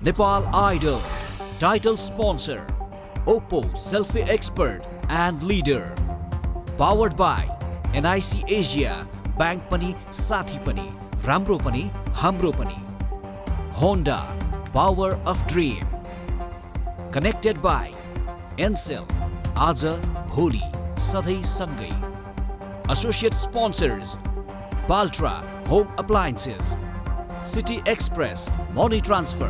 Nepal Idol. Title sponsor Oppo Selfie Expert and Leader. Powered by NIC Asia. Bank pani साथी pani. राम्रो pani हाम्रो pani. Honda. Power of Dream. Connected by Encel. आज भोलि सधैँ सँगै. Associate sponsors Baltra Home Appliances, City Express Money Transfer,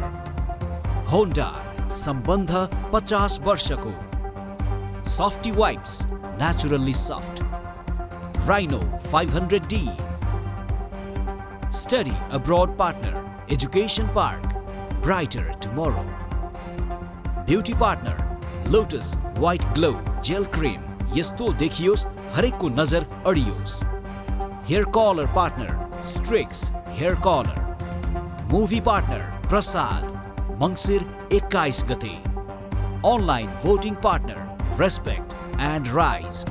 Honda सम्बन्ध 50 वर्षको, Softy Wipes Naturally Soft, Rhino 500D, Study Abroad Partner Education Park, Brighter Tomorrow, Beauty Partner Lotus White Glow Gel Cream, यस्तो देखियोस् हरेकको नजर अडियोस्. Hair Color Partner Strix Hair Color, Movie Partner Prasad Mangsir 21 गते, Online Voting Partner Respect and Rise.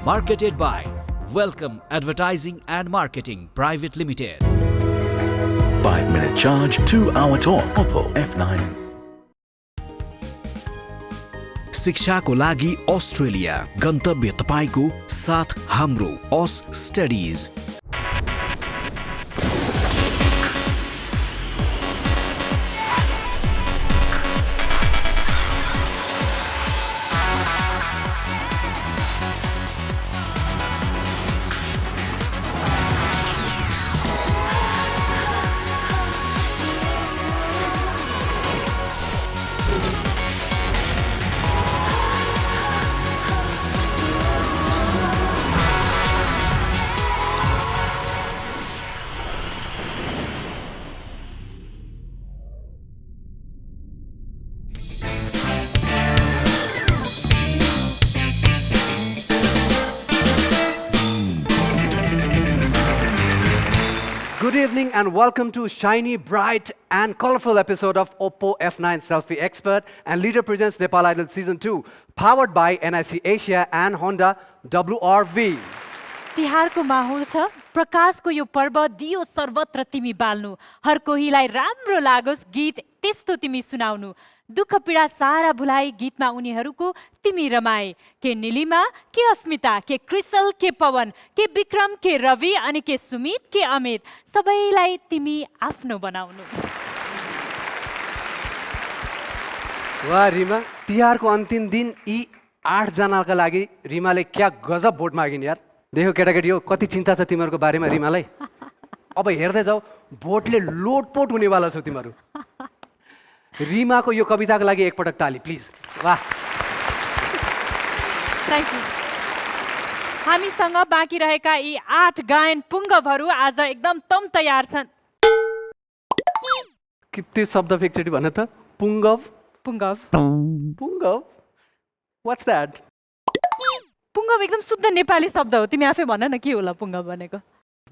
Marketed by Welcome Advertising and Marketing Private Limited. 5-minute charge, 2-hour talk. Oppo F9. शिक्षाको लागि Australia गन्तव्य तपाईको साथ हाम्रो ओस studies. Good evening and welcome to shiny, bright and colorful episode of Oppo F9 Selfie Expert and Leader presents Nepal Idol Season 2, powered by NIC Asia and Honda WRV. तिहारको माहौल छ, प्रकाशको यो पर्व दियो सर्वत्र तिमी बाल्नु, हर कोहीलाई राम्रो लागोस् गीत त्यस्तो तिमी सुनाउनु, दुःख पीडा सारा भुलाइ गीतमा उनीहरूको तिमी रमाए, के निलिमा, के अस्मिता, के क्रिसल, के पवन, के विक्रम, के रवि अनि के सुमित, के अमित, सबैलाई तिमी आफ्नो बनाउनु. वाह रिमा, तिहारको अन्तिम दिन यी 8 जनाका लागि रिमाले क्या गजब भोट मागिन् यार. देखो केटाकेटी हो कति चिन्ता छ तिमीहरूको बारेमा रिमालाई. अब हेर्दै जाऊ भोटले लोटपोट हुनेवाला छौ तिमीहरू. रिमाको यो कविताको लागि एकपटक ताली प्लिज. वाह. Thank you. हामीसँग बाँकी रहेका यी 8 गायन पुङ्गवहरू आज एकदम तम तयार छन्. के त्यो शब्द एकचोटि भन त. पुङ्गव. पुङ्गव. पुङ्गव. What's that? पुङ्गव एकदम शुद्ध नेपाली शब्द हो. तिमी आफै भन न के होला पुङ्गव भनेको.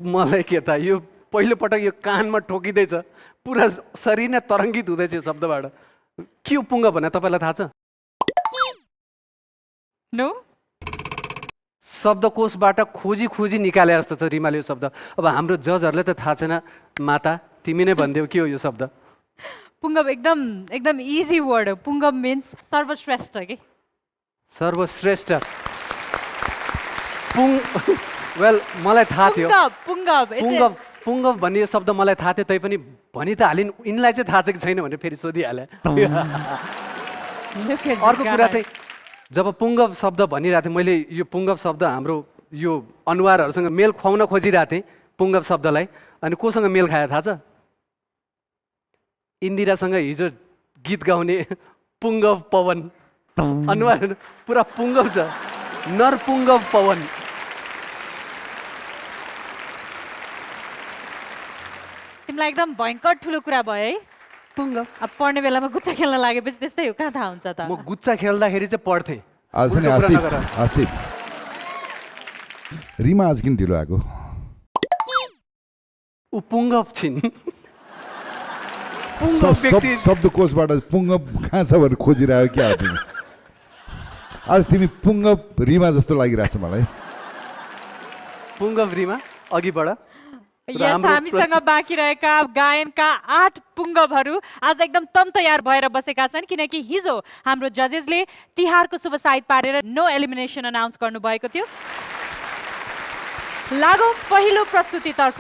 मलाई के थाहा, यो पहिलो पटक यो कानमा ठोकिँदैछ, पुरा शरीर नै तरङ्गित हुँदैछ यो शब्दबाट. के हो पुङ्गव भने तपाईँलाई थाहा छ? नो. शब्दकोशबाट खोजी खोजी निकाले जस्तो छ रिमाले यो शब्द. अब हाम्रो जजहरूले त थाहा छैन. माता तिमी नै भनिदेऊ के हो यो शब्द. पुङ्गव एकदम इजी वर्ड हो. पुङ्गव मिन्स सर्वश्रेष्ठ के. सर्वश्रेष्ठ. वेल मलाई थाहा थियो पुङ्गव पुङ्गव भन्ने यो शब्द मलाई थाहा थियो, तैपनि भनि त हालिन्. यिनलाई चाहिँ थाहा छ कि छैन भनेर फेरि सोधिहाले. अर्को कुरा चाहिँ जब पुङ्गव शब्द भनिरहेको थिएँ मैले, यो पुङ्गव शब्द हाम्रो यो अनुहारहरूसँग मेल खुवाउन खोजिरहेको थिएँ पुङ्गव शब्दलाई. अनि कोसँग मेल खायो थाहा छ? इन्दिरासँग हिजो गीत गाउने पुङ्गव पवन. अनुहार पुरा पुङ्गव छ. नरपुङ्गव पवन. तिमीलाई एकदम भयङ्कर ठुलो कुरा भयो है. पुङ्गव. अब पढ्ने बेलामा गुच्चा खेल्न लागेपछि त्यस्तै हो. कहाँ थाहा हुन्छ त. म गुच्चा खेल्दाखेरि चाहिँ पढ्थेँ. आज नि आसिफ रिमा आज किन ढिलो आएको? ऊ पुङ्गव छिन्. शब्दकोशबाट पुङ्गव कहाँ छ भनेर खोजिरह्यो क्या तिमी? आज तिमी पुङ्गव रिमा जस्तो लागिरहेछ मलाई. पुङ्गव रिमा अघि बढ. यस, हामीसँग बाँकी रहेका गायनका 8 पुङ्गवहरू आज एकदम तम तयार भएर बसेका छन्, किनकि हिजो हाम्रो जजेसले तिहारको शुभ साइत पारेर नो एलिमिनेसन अनाउन्स गर्नुभएको थियो। लागौँ पहिलो प्रस्तुतितर्फ।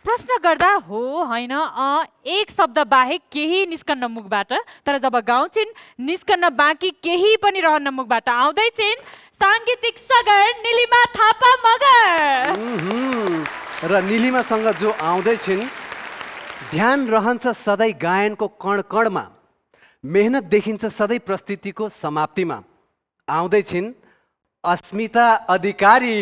प्रश्न गर्दा हो होइन एक शब्द बाहेक केही निस्कन्न मुखबाट, तर जब गाउँछिन् निस्कन्न बाँकी केही पनि रहन्न मुखबाट। आउँदैछिन् साङ्गीतिक सगर निलिमा थापा मगर। र निलिमासँग जो आउँदैछिन्, ध्यान रहन्छ सधैँ गायनको कण कणमा, मेहनत देखिन्छ सधैँ प्रस्तुतिको समाप्तिमा। आउँदैछिन् अस्मिता अधिकारी।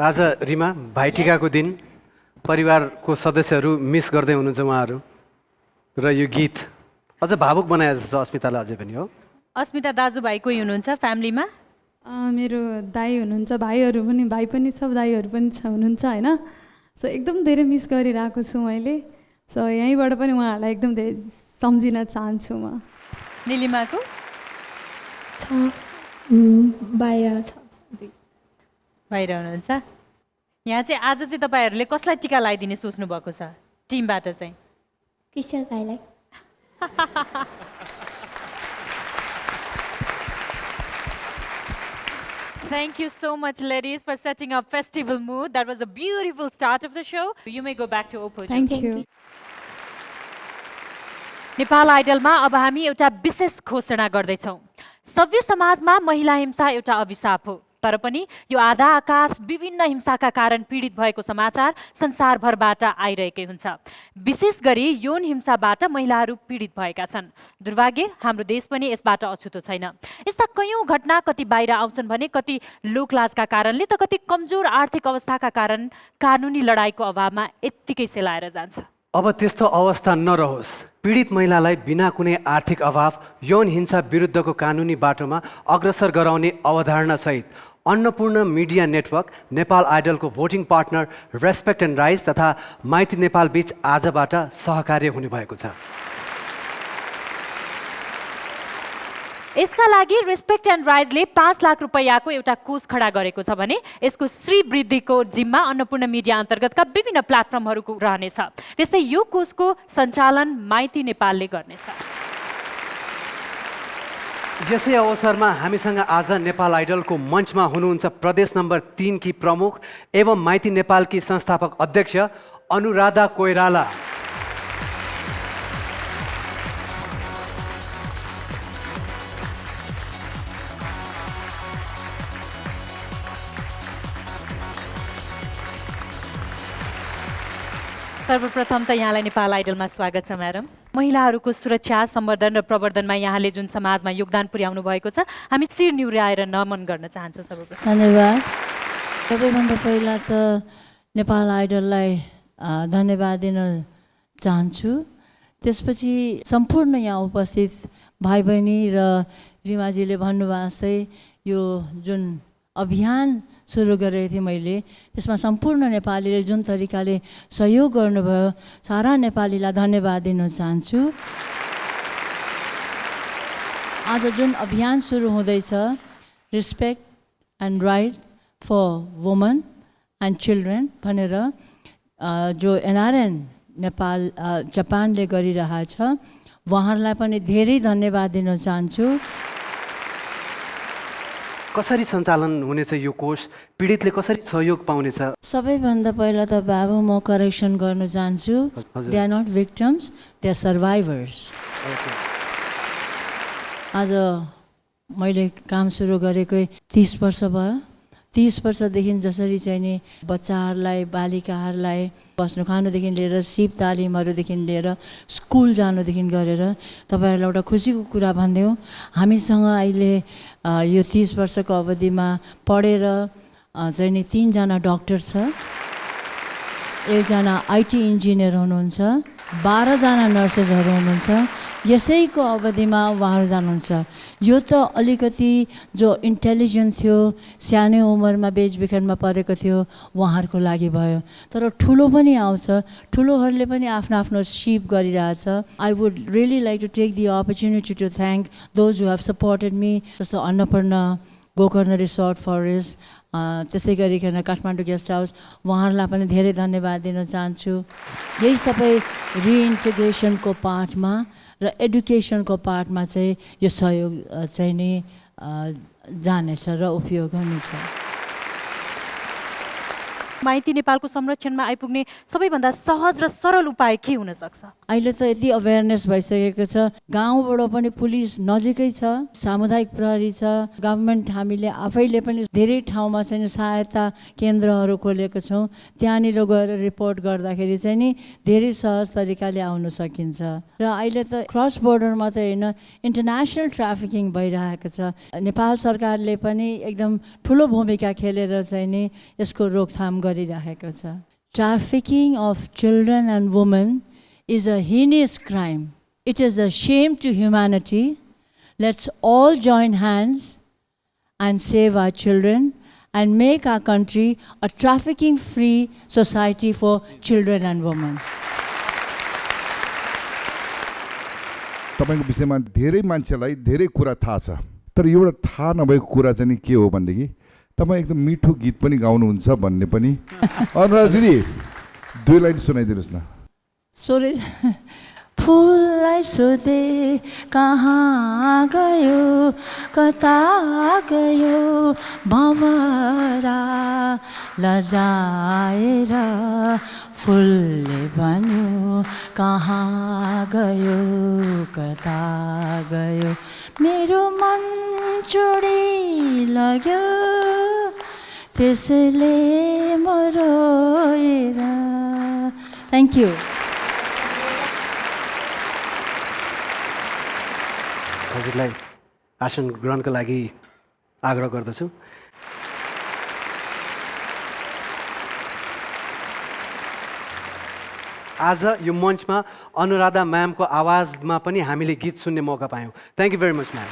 आज रिमा भाइटिकाको दिन, परिवारको सदस्यहरू मिस गर्दै हुनुहुन्छ उहाँहरू, र यो गीत अझ भावुक बनाए जस्तो अस्मितालाई अझै पनि हो। अस्मिता दाजुभाइ कोही हुनुहुन्छ फ्यामिलीमा? मेरो दाइ हुनुहुन्छ, भाइहरू पनि, भाइ पनि छ, दाइहरू पनि हुनुहुन्छ होइन। सो एकदम धेरै मिस गरिरहेको छु मैले। सो यहीँबाट पनि उहाँहरूलाई एकदम धेरै सम्झिन चाहन्छु म। निलिमाको छ, बाहिर छ, बाहिर हुनुहुन्छ। यहाँ चाहिँ आज चाहिँ तपाईँहरूले कसलाई टिका लगाइदिने सोच्नु भएको छ टिमबाट चाहिँ? कृष्ण भाइलाई। Thank you so much, ladies, for setting up festival mood. That was a beautiful start of the show. You may go back to Oppo. Thank you. Nepal आइडलमा अब हामी एउटा विशेष घोषणा गर्दैछौँ। सभ्य समाजमा महिला हिंसा एउटा अभिशाप हो, तर पनि यो आधा आकाश विभिन्न हिंसाका कारण पीडित भएको समाचार संसारभरबाट आइरहेकै हुन्छ। विशेष गरी यौन हिंसाबाट महिलाहरू पीडित भएका छन्। दुर्भाग्य हाम्रो देश पनि यसबाट अछुतो छैन। यस्ता कयौं घटना कति बाहिर आउँछन् भने कति लोकलाजका कारणले त कति कमजोर आर्थिक अवस्थाका कारण कानुनी लडाईको अभावमा यत्तिकै सेलाएर जान्छ। अब त्यस्तो अवस्था नरहोस्। पीडित महिलालाई बिना कुनै आर्थिक अभाव यौन हिंसा विरुद्धको कानुनी बाटोमा अग्रसर गराउने अवधारणा सहित अन्नपूर्ण मिडिया नेटवर्क, नेपाल आइडलको voting partner respect and rise तथा माइती नेपाल बीच आजबाट सहकार्य हुने भएको छ। यसका लागि रेस्पेक्ट एन्ड राइजले 5 लाख रुपैयाँको एउटा कोष खडा गरेको छ भने यसको श्री वृद्धिको जिम्मा अन्नपूर्ण मिडिया अन्तर्गतका विभिन्न प्लेटफर्महरूको रहनेछ। त्यस्तै यो कोषको सञ्चालन माइती नेपालले गर्नेछ। यसै अवसरमा हामीसँग आज नेपाल आइडलको मञ्चमा हुनुहुन्छ प्रदेश नम्बर 3 की प्रमुख एवं माइती नेपालकी संस्थापक अध्यक्ष अनुराधा कोइराला। सर्वप्रथम त यहाँलाई नेपाल आइडलमा स्वागत छ म्याडम। महिलाहरूको सुरक्षा, सम्वर्धन र प्रवर्धनमा यहाँले जुन समाजमा योगदान पुर्याउनु भएको छ, हामी शिर निहुर्याएर नमन गर्न चाहन्छौँ। सर्वप्रथम धन्यवाद। सबैभन्दा पहिला त नेपाल आइडललाई धन्यवाद दिन चाहन्छु। त्यसपछि सम्पूर्ण यहाँ उपस्थित भाइ बहिनी र रिमाजीले भन्नुभएको जस्तै यो जुन अभियान सुरु गरेको थिएँ मैले, त्यसमा सम्पूर्ण नेपालीले जुन तरिकाले सहयोग गर्नुभयो, सारा नेपालीलाई धन्यवाद दिन चाहन्छु। आज जुन अभियान सुरु हुँदैछ, respect and right for women and children भनेर जो एनआरएन नेपाल जापानले गरिरहेछ, उहाँहरूलाई पनि धेरै धन्यवाद दिन चाहन्छु। कसरी सञ्चालन हुनेछ यो कोष? पीडितले कसरी सहयोग पाउनेछ? सबैभन्दा पहिला त बाबु म करेक्सन गर्न चाहन्छु। They are not victims, they are survivors. आज मैले काम सुरु गरेकै 30 वर्ष भयो। 30 वर्षदेखि जसरी चाहिँ नि बच्चाहरूलाई, बालिकाहरूलाई बस्नु खानुदेखि लिएर सिप तालिमहरूदेखि लिएर स्कुल जानुदेखि गरेर तपाईँहरूलाई एउटा खुसीको कुरा भनिदिउँ, हामीसँग अहिले यो 30 वर्षको अवधिमा पढेर चाहिँ नि 3 जना डक्टर छ, 1 जना आइटी इन्जिनियर हुनुहुन्छ, 12 जना नर्सेसहरू हुनुहुन्छ। यसैको अवधिमा उहाँहरू जानुहुन्छ। यो त अलिकति जो इन्टेलिजेन्ट थियो, सानै उमेरमा बेचबिखनमा परेको थियो, उहाँहरूको लागि भयो। तर ठुलो पनि आउँछ, ठुलोहरूले पनि आफ्नो आफ्नो सिप गरिरहेछ। I would really like to take the opportunity to thank those who have supported me, जस्तो अन्नपूर्ण, गोकर्ण रिसोर्ट फरेस्ट, त्यसै गरिकन काठमाडौँ गेस्ट हाउस, उहाँहरूलाई पनि धेरै धन्यवाद दिन चाहन्छु। यही सबै रिइन्टिग्रेसनको पार्टमा र एडुकेसनको पार्टमा चाहिँ यो सहयोग चाहिँ नि जानेछ र उपयोग हुनेछ। माइती नेपालको संरक्षणमा आइपुग्ने सबैभन्दा सहज र सरल उपाय के हुन सक्छ? अहिले त यति अवेरनेस भइसकेको छ, गाउँबाट पनि पुलिस नजिकै छ, सामुदायिक प्रहरी छ, गभर्मेन्ट हामीले आफैले पनि धेरै ठाउँमा चाहिँ सहायता केन्द्रहरू खोलेको छौँ। त्यहाँनिर गएर रिपोर्ट गर्दाखेरि चाहिँ नि धेरै सहज तरिकाले आउन सकिन्छ। र अहिले त क्रस बोर्डर मात्रै होइन, इन्टरनेसनल ट्राफिकिङ भइरहेको छ। नेपाल सरकारले पनि एकदम ठुलो भूमिका खेलेर चाहिँ नि यसको रोकथाम गरिरहेको छ। Trafficking of children and women is a heinous crime. It is a shame to humanity. Let's all join hands and save our children and make our country a trafficking-free society for children and women. तपाईको विषयमा धेरै मान्छेलाई धेरै कुरा थाहा छ, तर एउटा थाहा नभएको कुरा चाहिँ के हो भनेदेखि तपाईँ एकदम मिठो गीत पनि गाउनुहुन्छ भन्ने पनि। अनुराधा दिदी 2 लाइन सुनाइदिनुहोस् न। Sorry. फुललाई सोधे कहाँ गयो, कता गयो भँवरा, लजाएर फुलले भन्यो कहाँ गयो, कता गयो, मेरो मन चोडी लाग्यो, त्यसले म रोएर। Thank you. हजुरलाई आसन ग्रहणका लागि आग्रह गर्दछु। आज यो मञ्चमा अनुराधा म्यामको आवाजमा पनि हामीले गीत सुन्ने मौका पायौँ। Thank you very much ma'am.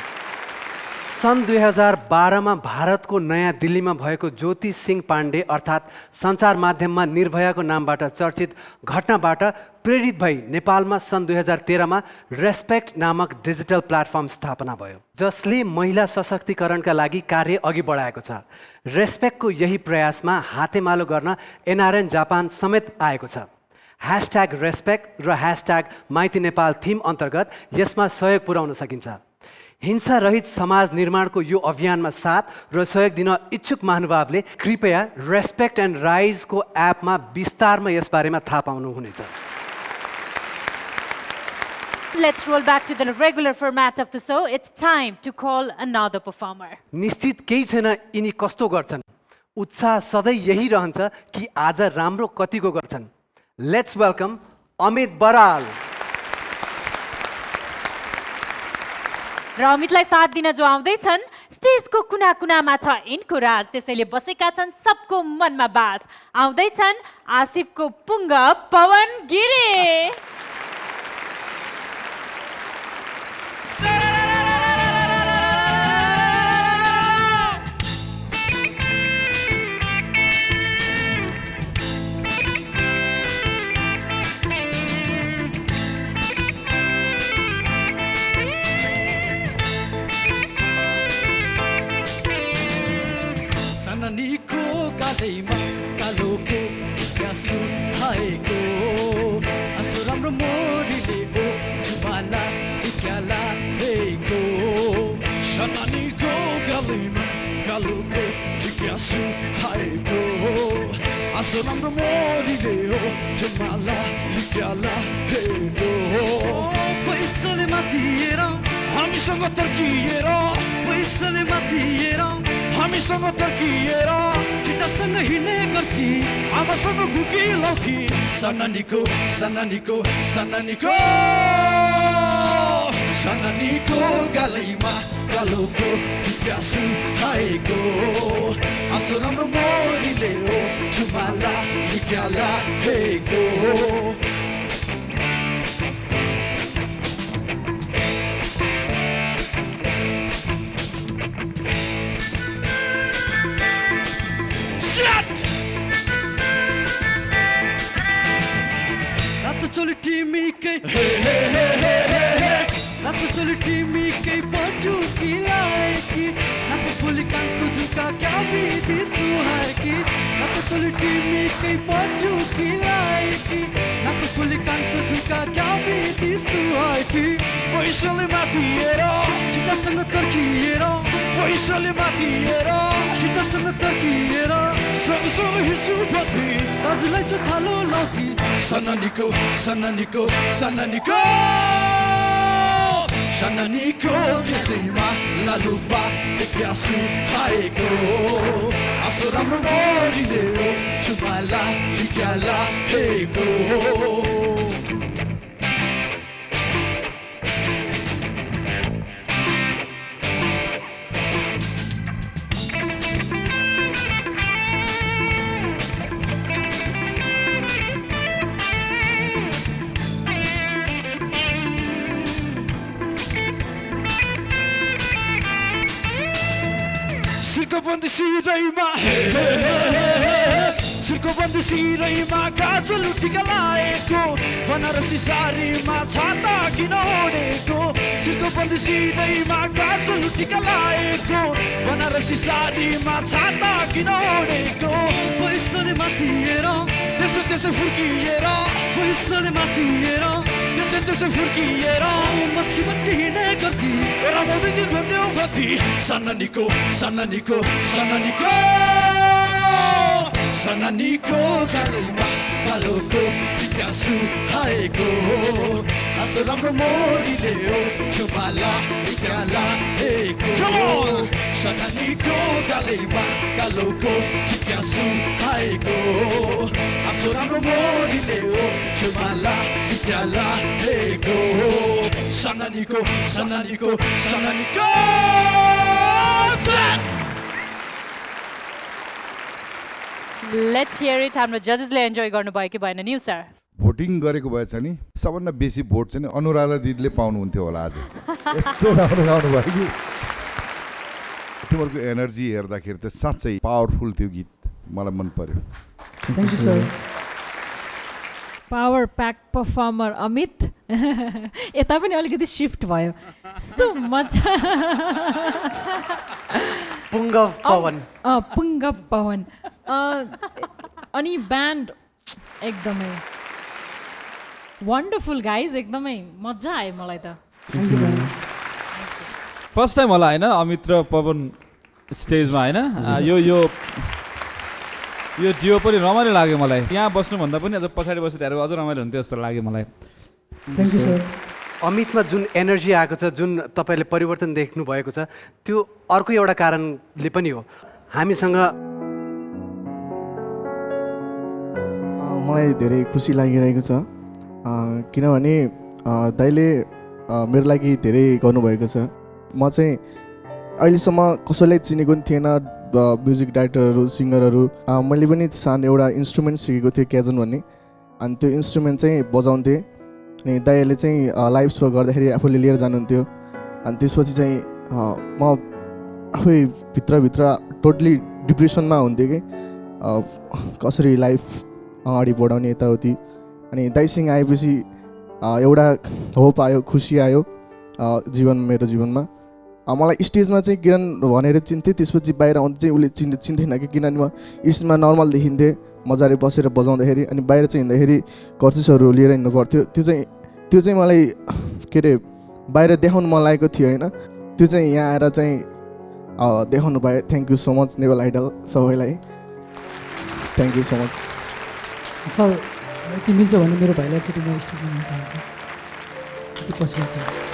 सन् 2012मा भारतको नयाँ दिल्लीमा भएको ज्योति सिंह पाण्डे अर्थात् सञ्चार माध्यममा निर्भयाको नामबाट चर्चित घटनाबाट प्रेरित भई नेपालमा सन् 2013मा रेस्पेक्ट नामक डिजिटल प्लेटफर्म स्थापना भयो, जसले महिला सशक्तिकरणका लागि कार्य अघि बढाएको छ। रेस्पेक्टको यही प्रयासमा हातेमालो गर्न एनआरएन जापान समेत आएको छ। #रेस्पेक्ट र #माइती नेपाल थिम अन्तर्गत यसमा सहयोग पुर्याउन सकिन्छ। हिंसा रहित समाज निर्माणको यो अभियानमा साथ र सहयोग दिन इच्छुक महानुभावले कृपया रेस्पेक्ट एन्ड राइजको एपमा विस्तारमा यसबारेमा थाहा पाउनुहुनेछ। Let's roll back to the regular format of the show. It's time to call another performer. निश्चित केही छैन यिनी कस्तो गर्छन्, उत्साह सधैँ यही रहन्छ कि आज राम्रो कतिको गर्छन्। Let's welcome Amit Baral. र अमितलाई साथ दिन जो आउँदैछन्, स्टेजको कुना कुनामा छ यिनको राज, त्यसैले बसेका छन् सबको मनमा बास। आउँदैछन् आसिफको पुङ्ग पवन गिरी। सननीको गादैमा कालोको ग्यासु हाएको आँसु राम्रो मोरीले ओ जुबाला इक्याला हेको। सननीको गादैमा कालोको ग्यासु हाएको आँसु राम्रो मोरीले ओ जुबाला इक्याला हेको। पैसाले माथिएर हामीसँग तर्किएर, पैसाले माथिएर हामीसँग तर्किएर छिटासँग हिँड्ने गर्थी, आमासँग घुकी लाउँथी। सननीको सननीको सननीको सननीको गालैमा कालोको ग्यासु हाएको आँसु राम्रो मोरीले हो झुमाला निक्याला हेको। रातो चोली टिमीकै रातो चोली टिमीकै पटुकी लाएकी, नाको फुली कानको झुका क्या बिदी सुहाएकी। रातो चोली टिमीकै पटुकी लाएकी, नाको फुली कानको झुका क्या बिदी सुहाएकी। पैसाले माथिएर छिटासँग तर्किएर, पैसाले माथिएर छिटासँग तर्किएर सँगसँग हिँड्छु पथी, दाजुलाई चाहिँ थालो लाउँथी। सननीको सननीको सननीको सननीको त्यसैमा लालुपा ग्यासु हाएको आँसु राम्रो मोरीले हो झुमाला इक्याला हेको। सिरको बन्दी सिरैमा सिरको बन्दी सिरैमा काजल टिका लाएको, बनारसी सारीमा छाता किन ओढेको। सिरको बन्दी सिरैमा काजल टिका लाएको, बनारसी सारीमा छाता किन ओढेको। पैसाले माथिएर त्यसै त्यसै फुर्किएर, पैसाले माथिएर त्यसै त्यसै फुर्किएर मस्की मस्की हिँड्ने गर्थी, रमाउँदै दिन भन्थ्यौ कति। सननीको सननीको सननीको सननीको गालैमा कालोको ग्यासु हाएको आँसु राम्रो मोरीले हो झुमाला इक्याला हेको। सननीको गालैमा कालोको ग्यासु हाएको आँसु राम्रो मोरीले हो झुमाला इक्याला हेको। सननीको सननीको सननीको Let's hear it. हाम्रो जजेसले एन्जोय गर्नुभयो कि भएन न्यू सर? भोटिङ गरेको भएछ नि सबभन्दा बेसी भोट चाहिँ अनुराधा दिदीले पाउनुहुन्थ्यो होला आज। यस्तो राम्रो गाउनु भयो कि तिमीहरूको एनर्जी हेर्दाखेरि त साँच्चै पावरफुल थियो गीत, मलाई मन पर्यो। Thank you sir. Power pack performer Amit यता पनि अलिकति शिफ्ट भयो, यस्तो मजा। पुङ्गव पवन। पुङ्गव पवन। अनि ब्यान्ड एकदमै वन्डरफुल गाइज, एकदमै मजा आयो मलाई त। फर्स्ट टाइम होला होइन अमित र पवन स्टेजमा होइन, यो डियो पनि रमाइलो लाग्यो मलाई। यहाँ बस्नुभन्दा पनि अझ पछाडि बसिरहेको अझ रमाइलो हुन्थ्यो जस्तो लाग्यो मलाई। Thank you sir. अमितमा जुन एनर्जी आएको छ, जुन तपाईँले परिवर्तन देख्नु भएको छ, त्यो अर्को एउटा कारणले पनि हो। हामीसँग मलाई धेरै खुसी लागिरहेको छ, किनभने दाइले मेरो लागि धेरै गर्नुभएको छ। म चाहिँ अहिलेसम्म कसैलाई चिनेको पनि थिएन, म्युजिक डाइरेक्टरहरू, सिङ्गरहरू। मैले पनि सानो एउटा इन्स्ट्रुमेन्ट सिकेको थिएँ, क्याजन भन्ने, अनि त्यो इन्स्ट्रुमेन्ट चाहिँ बजाउँथेँ। अनि दाइहरूले चाहिँ लाइभ सो गर्दाखेरि आफूले लिएर जानुहुन्थ्यो। अनि त्यसपछि चाहिँ म आफै भित्रभित्र टोटली डिप्रेसनमा हुन्थेँ कि कसरी लाइफ अगाडि बढाउने यताउति। अनि दाइसँग आएपछि एउटा होप आयो, खुसी आयो मेरो जीवनमा। मलाई स्टेजमा चाहिँ किरण भनेर चिन्थेँ, त्यसपछि बाहिर आउँदा चाहिँ उसले चिन्थेन कि, किनभने म स्टेजमा नर्मल देखिन्थेँ मजाले बसेर बजाउँदाखेरि, अनि बाहिर चाहिँ हिँड्दाखेरि कर्चिसहरू लिएर हिँड्नु पर्थ्यो। त्यो चाहिँ मलाई के अरे बाहिर देखाउनु मन लागेको थियो होइन, त्यो चाहिँ यहाँ आएर चाहिँ देखाउनु पाएँ। थ्याङ्क यू सो मच नेभल आइडल सबैलाई, thank you so much sir. यति मिल्छ भने मेरो भाइलाई एकचोटि म स्टेजमा लिन चाहन्छु, पोसिबल छ?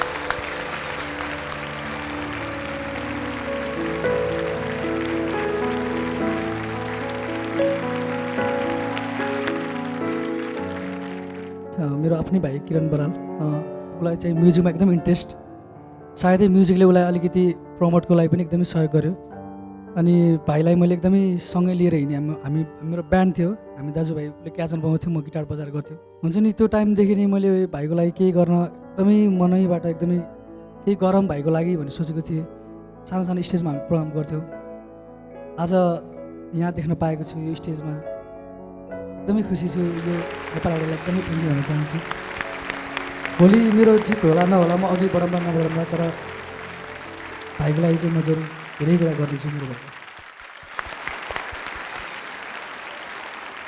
मेरो आफ्नै भाइ किरण बराल, उसलाई चाहिँ म्युजिकमा एकदम इन्ट्रेस्ट, सायदै म्युजिकले उसलाई अलिकति प्रमोटको लागि पनि एकदमै सहयोग गर्यो। अनि भाइलाई मैले एकदमै सँगै लिएर हिँडेँ। हामी मेरो ब्यान्ड थियो, हामी दाजुभाइ, उसले क्याजन बजाउँथ्यो, म गिटार बजाएर गर्थ्यो। हुन्छ नि त्यो टाइमदेखि नै मैले भाइको लागि केही गर्न एकदमै मनैबाट एकदमै केही गरौँ भाइको लागि भन्ने सोचेको थिएँ। सानो सानो स्टेजमा हामी प्रोग्राम गर्थ्यौँ। आज यहाँ देख्न पाएको छु यो स्टेजमा, एकदमै खुसी छु। यो नेपालहरूलाई एकदमै थ्याङ्क यू भन्न चाहन्छु। भोलि मेरो जित होला नहोला, म अघि बढाउँदा नबढाउँदा, तर भाइको लागि चाहिँ म जरुर धेरै कुरा गर्नेछु मेरो भाइ।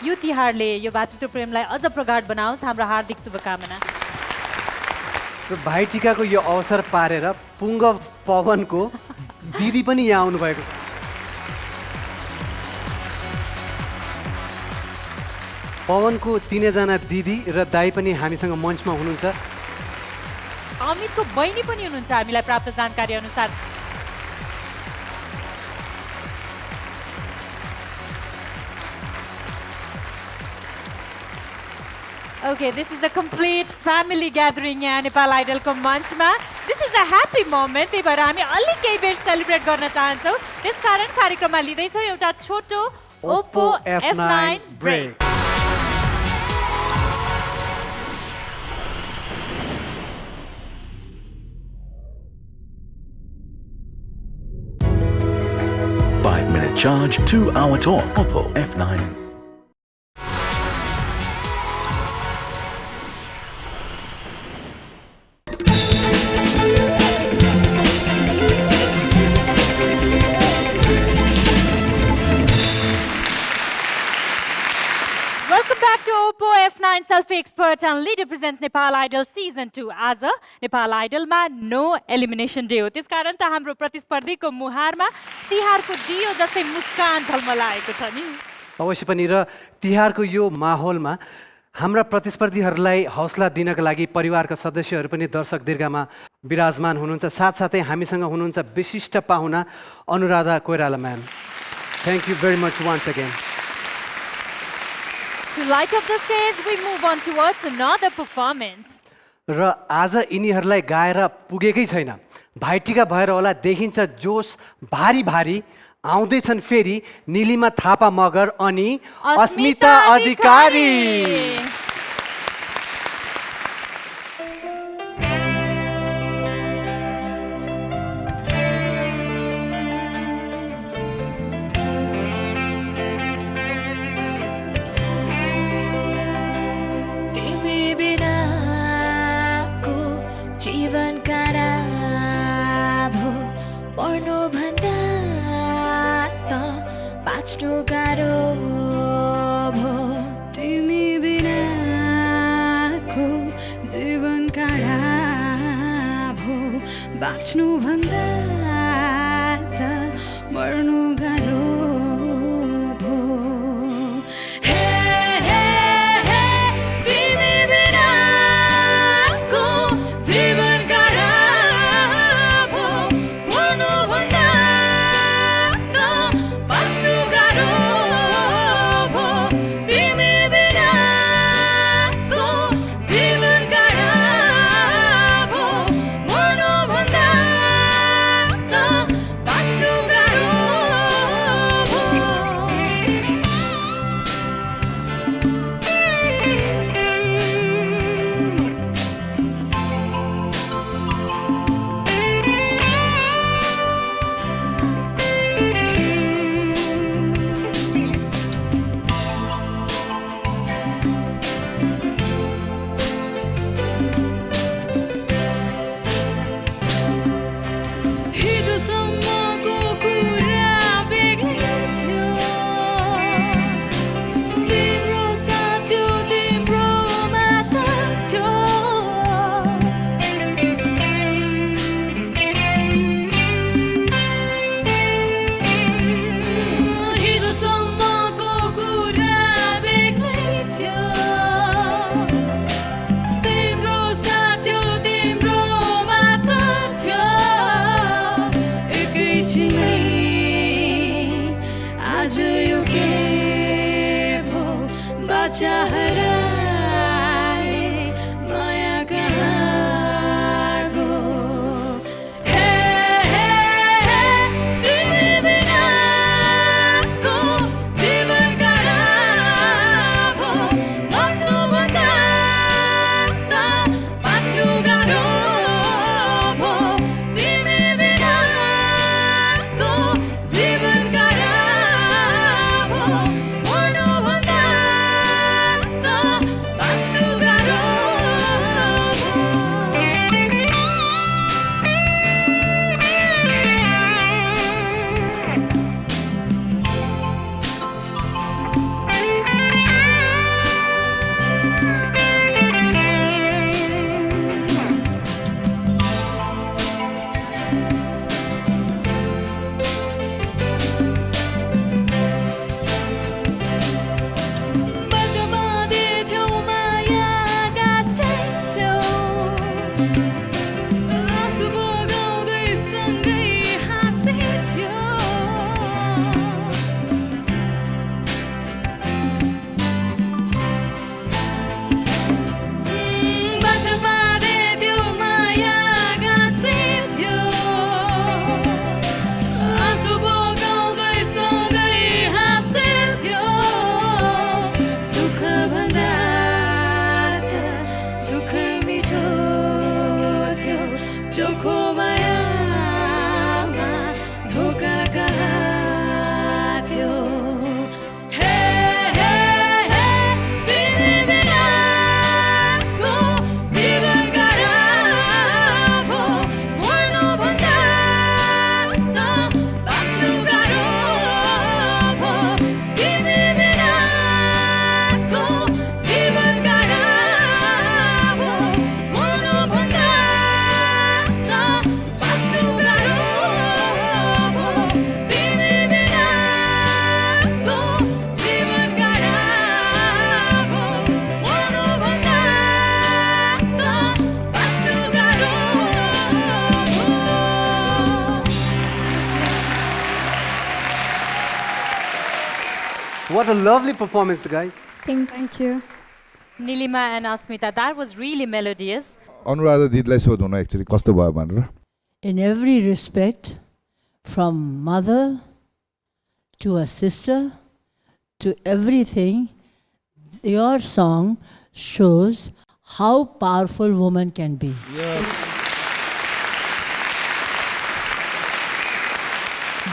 यो तिहारले यो भातृत्व प्रेमलाई अझ प्रगाढ बनाओस्, हाम्रो हार्दिक शुभकामना। र भाइटिकाको यो अवसर पारेर पुङ्गव पवनको दिदी पनि यहाँ आउनुभएको। पवनको 3जना दिदी र दाई पनि हामीसँग मञ्चमा हुनुहुन्छ। अमितको बहिनी पनि हुनुहुन्छ हामीलाई प्राप्त जानकारी अनुसार। Okay, this is a complete family gathering यहाँ नेपाल आइडलको मञ्चमा। This is a happy moment, त्यही भएर हामी अलि केही बेर सेलिब्रेट गर्न चाहन्छौँ। त्यसकारण कार्यक्रममा लिँदैछौँ एउटा छोटो Oppo F9 break. Five-minute charge, 2-hour talk. Oppo F9. Welcome back to Oppo F9 Selfie Expert and Leader Presents Nepal Idol Season 2. आज नेपाल आइडलमा नो एलिमिनेसन डे हो, त्यसकारण त हाम्रो प्रतिस्पर्धीको मुहारमा तिहारको दियो जस्तै मुस्कान झलमलाएको छ नि। अवश्य पनि, र तिहारको यो माहौलमा हाम्रा प्रतिस्पर्धीहरूलाई हौसला दिनका लागि परिवारका सदस्यहरू पनि दर्शक दीर्घामा विराजमान हुनुहुन्छ। साथसाथै हामीसँग हुनुहुन्छ विशिष्ट पाहुना Anuradha Koirala ma'am. Thank you very much once again. To light up the stage, we move on towards another performance. र आज यिनीहरूलाई गाएर पुगेकै छैन, भाइटिका भएर होला देखिन्छ जोस भारी भारी। आउँदैछन् फेरि निलिमा थापा मगर अनि अस्मिता अधिकारी। मर्नुभन्दा त बाँच्नु गाह्रो भो तिमी बिनाको जीवन काढा भो बाँच्नु भन्दा त मर्नु गाह्रो भो हे हे हे तिमी बिनाको जीवन काढा भो मर्नु भन्दा त बाँच्नु गाह्रो भो तिमी बिनाको जीवन काढा भो मर्नु भन्दा त बाँच्नु गाह्रो भो हिजोसम्मको कुरा बेग्लै थियो तिम्रो साथ त्यो तिम्रो माता थियो हिजोसम्मको कुरा बेग्लै थियो तिम्रो साथ त्यो तिम्रो माता थियो एकैछिनमै आज यो के भो बाचा हराए माया कहाँ गो हे हे हे तिमी बिनाको जीवन काढा भो बाँच्नु भन्दा त बाँच्नु गाह्रो भो तिमी बिनाको जीवन काढा भो मर्नु भन्दा त बाँच्नु गाह्रो भो बाजा बाँधे थियो माया गाँसेथ्यो आँसु बगाउँदै सँगै हाँसेथ्यो बाजा बाँधे थियो माया गाँसेथ्यो आँसु बगाउँदै सँगै हाँसेथ्यो सुख भन्दा त सुख मिठो थियो चोखो मायामा धोका कहाँ थियो हे हे हे तिमी बिनाको जीवन काढा भो मर्नु भन्दा त बाँच्नु गाह्रो भो तिमी बिनाको जीवन काढा भो मर्नु भन्दा त बाँच्नु गाह्रो भो तिमी बिनाको जीवन काढा भो मर्नु भन्दा त बाँच्नु गाह्रो भो What a lovely performance, guys. Thank you. Nilima and Asmita, that was really melodious. Anuradha दिदीलाई सोधौँ न एक्चुली कस्तो भयो भनेर In every respect, from mother to a sister to everything, your song shows how powerful woman can be.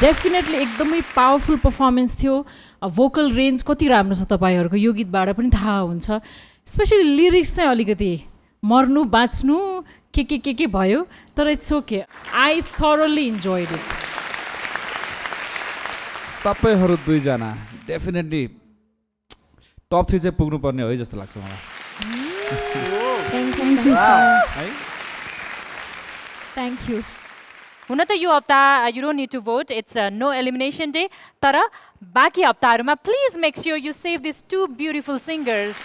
Definitely एकदमै powerful performance थियो vocal range कति राम्रो छ तपाईँहरूको यो गीतबाट पनि थाहा हुन्छ स्पेसली लिरिक्स चाहिँ अलिकति मर्नु बाँच्नु के भयो तर it's okay I thoroughly enjoyed it तपाईँहरू दुईजना डेफिनेटली टप 3 चाहिँ पुग्नुपर्ने हो जस्तो लाग्छ मलाई थ्याङ्क यू सर है थ्याङ्क यू हुन त यो हप्ता you don't need to vote it's no elimination day तर बाँकी हप्ताहरूमा please make sure you save this 2 beautiful singers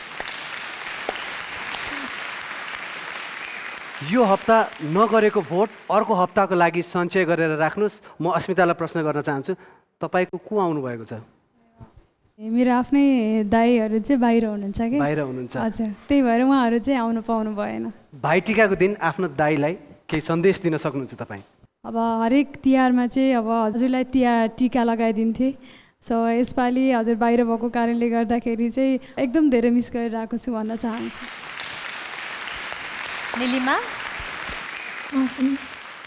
यो हप्ता नगरेको भोट अर्को हप्ताको लागि सञ्चय गरेर राख्नुहोस्। म अस्मितालाई प्रश्न गर्न चाहन्छु, तपाईँको को आउनु भएको छ? मेरो आफ्नै दाईहरू चाहिँ बाहिर हुनुहुन्छ कि बाहिर हुनुहुन्छ। हजुर, त्यही भएर उहाँहरू चाहिँ आउनु पाउनु भएन। भाइटिकाको दिन आफ्नो दाईलाई केही सन्देश दिन सक्नुहुन्छ तपाईँ? अब हरेक तिहारमा चाहिँ अब हजुरलाई टिका लगाइदिन्थेँ। सो यसपालि हजुर बाहिर भएको कारणले गर्दाखेरि चाहिँ एकदम धेरै मिस गरिरहेको छु भन्न चाहन्छु। निलिमा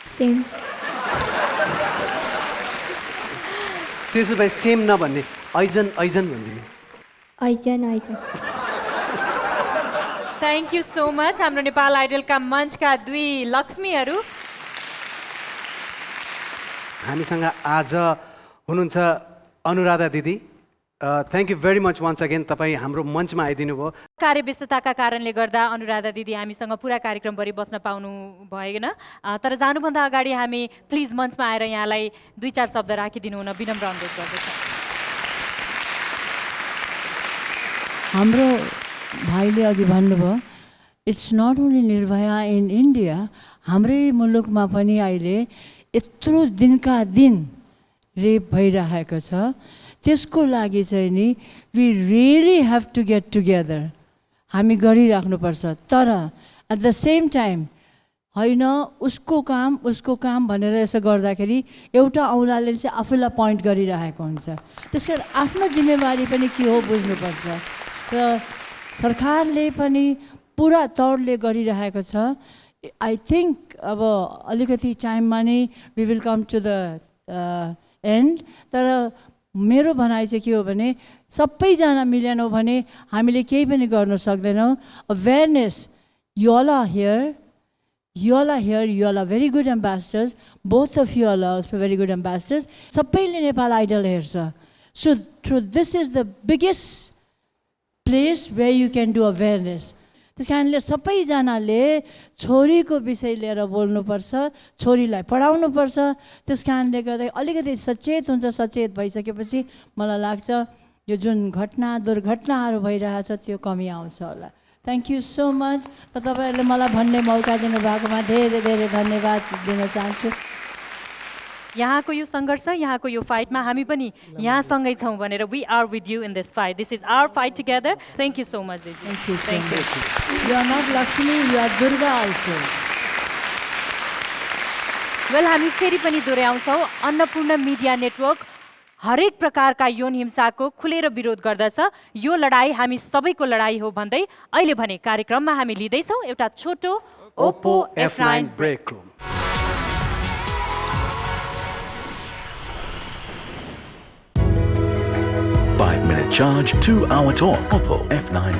सेम त्यसो भए सेम नभन्ने ऐजन भनिदिनु। ऐजन थ्याङ्क यू सो मच हाम्रो नेपाल आइडलका मञ्चका 2 लक्ष्मीहरू। हामीसँग आज हुनुहुन्छ अनुराधा दिदी। Thank you very much once again, तपाईँ हाम्रो मञ्चमा आइदिनु भयो। कार्यव्यस्तताका कारणले गर्दा अनुराधा दिदी हामीसँग पुरा कार्यक्रमभरि बस्न पाउनु भएन तर जानुभन्दा अगाडि हामी प्लिज मञ्चमा आएर यहाँलाई 2-4 शब्द राखिदिनु हुन विनम्र अनुरोध गर्दछौँ। हाम्रो भाइले अघि भन्नुभयो it's not only Nirbhaya in India, हाम्रै मुलुकमा पनि अहिले यत्रो दिनका दिन रेप भइरहेको छ। त्यसको लागि चाहिँ नि we really have to get together, हामी गरिराख्नुपर्छ। तर एट द सेम टाइम होइन उसको काम भनेर यसो गर्दाखेरि एउटा औँलाले चाहिँ आफूलाई पोइन्ट गरिरहेको हुन्छ। त्यस कारण आफ्नो जिम्मेवारी पनि के हो बुझ्नुपर्छ र सरकारले पनि पुरा तौरले गरिरहेको छ। आई थिङ्क अब अलिकति टाइममा नै we will come to the end. तर मेरो भनाइ चाहिँ के हो भने सबैजना मिलेनौँ भने हामीले केही पनि गर्न सक्दैनौँ। Awareness, you all are here, you all are very good ambassadors, both of you all also very good ambassadors. सबैले नेपाल आइडल हेर्छ। So through this is the biggest place where you can do awareness. त्यस कारणले सबैजनाले छोरीको विषय लिएर बोल्नुपर्छ, छोरीलाई पढाउनुपर्छ। त्यस कारणले गर्दा अलिकति सचेत हुन्छ। सचेत भइसकेपछि मलाई लाग्छ यो जुन दुर्घटनाहरू भइरहेछ त्यो कमी आउँछ होला। Thank you so much. र तपाईँहरूले मलाई भन्ने मौका दिनुभएकोमा धेरै धेरै धन्यवाद दिन चाहन्छु। यहाँको यो सङ्घर्ष, यहाँको यो फाइटमा हामी पनि यहाँसँगै छौँ भनेर we are with you in this fight. This is our fight together. Thank you so much दिदी। Thank you. You are not Lakshmi, you are Durga also. Well हामी फेरि पनि दोहोऱ्याउँछौँ, अन्नपूर्ण मिडिया नेटवर्क हरेक प्रकारका यौन हिंसाको खुलेर विरोध गर्दछ। यो लडाई हामी सबैको लडाई हो भन्दै अहिले भने कार्यक्रममा हामी लिँदैछौँ एउटा छोटो Oppo F9 break. 5-minute charge, 2-hour talk. Oppo F9.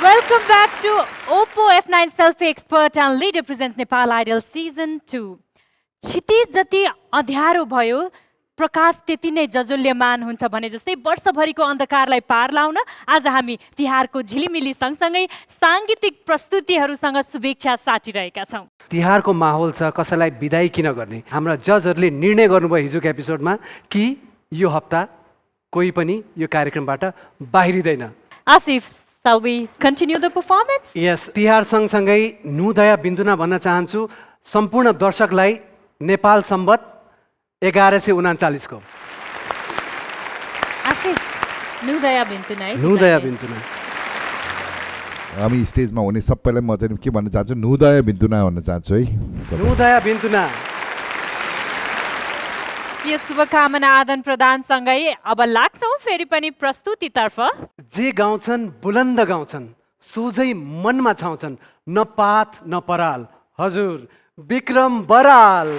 Welcome back to Oppo F9 Selfie Expert and Leader presents Nepal Idol Season 2. क्षितिज जति अँध्यारो भयो प्रकाश त्यति नै जजुल्यमान हुन्छ भने जस्तै वर्षभरिको अन्धकारलाई पार लाउन आज हामी तिहारको झिलिमिली सँगसँगै साङ्गीतिक प्रस्तुतिहरूसँग शुभेच्छा साटिरहेका छौँ। तिहारको माहौल छ, कसैलाई बिदाई किन गर्ने? हाम्रा जजहरूले निर्णय गर्नुभयो हिजोको एपिसोडमा कि यो हप्ता कोही पनि यो कार्यक्रमबाट बाहिरिँदैन। Asif, shall we continue the performance? यस, तिहार सँगसँगै नुदया बिन्दुना भन्न चाहन्छु सम्पूर्ण दर्शकलाई नेपाल सम्बत 1139 को नुदया बिन्तुना। नुदया बिन्तुना। हामी स्टेजमा हुने सबैलाई म चाहिँ के भन्न चाहन्छु, नुदया बिन्तुना भन्न चाहन्छु है। नुदया बिन्तुना। यो शुभकामना आदान प्रदान सँगै अब लाग्छौँ फेरि पनि प्रस्तुतितर्फ। जे गाउँछन् बुलन्द गाउँछन्, सोझै मनमा छाउँछन्, न पात न पराल, हजुर विक्रम बराल।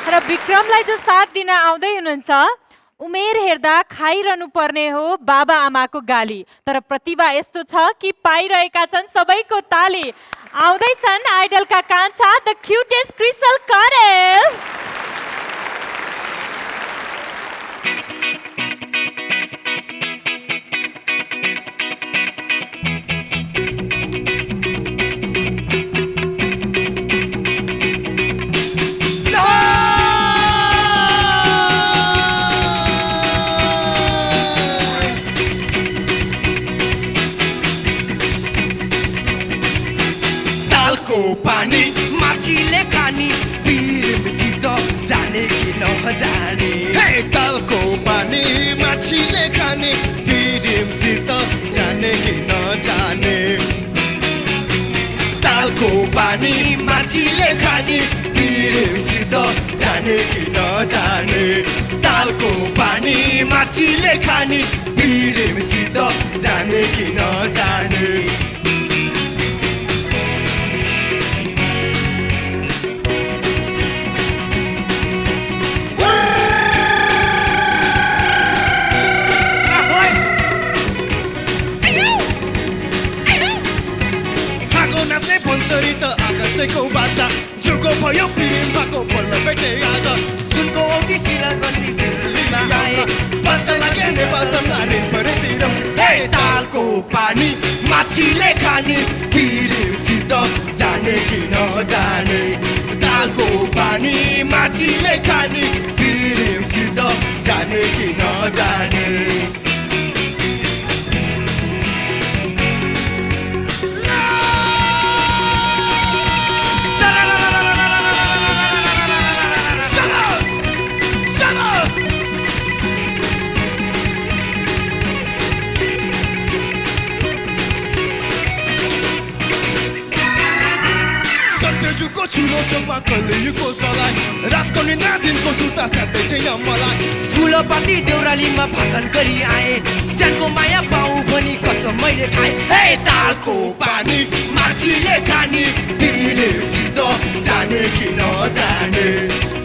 र विक्रमलाई जो साथ दिन आउँदै हुनुहुन्छ, उमेर हेर्दा खाइरहनु पर्ने हो बाबा आमाको गाली, तर प्रतिभा यस्तो छ कि पाइरहेका छन् सबैको ताली। आउँदैछन् आइडलका कान्छा द क्युटेस्ट क्रिसल करेल। पानी माछीले खानी पिरमिसित जाने कि नजाने। हे तालको पानी माछीले खाने पिरमिसित जाने कि नजाने। तालको पानी माछीले खाने पिरमिसित जाने कि नजाने। तालको पानी माछीले खाने पिरमिसित जाने कि नजाने। त आकाशैको बाचा जुको भयो प्रेम भएको बल्ल भेटे आज। सुनको औटी सिरा गन्दी दिल्लीमा आए पत्ता लागे नेपाल जम्ला रेन परेतिर। हे तालको पानी माछीले खाने पिरेसित जाने कि नजाने। तालको पानी माछीले खाने पिरेसित जाने कि नजाने। सत्यजुगको चुलो चोकमा कलियुगको सलाई रातको निद्रा दिनको सुता साथै छैन मलाई। फुलपाती देउरालीमा भागन गरी आए ज्यानको माया पाऊ भनी कसम मैले खाए। हे तालको पानी माछीले खाने पिरेसित जाने कि नजाने।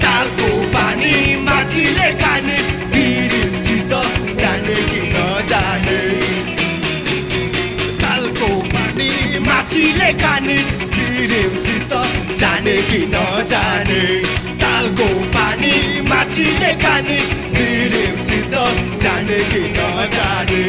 तालको पानी माछीले खाने पिरेसित जाने कि नजाने। तालको पानी माछीले खाने पिरेसित जाने कि नजाने। तालको पानी माछीले खाने पिरेसित जाने कि नजाने।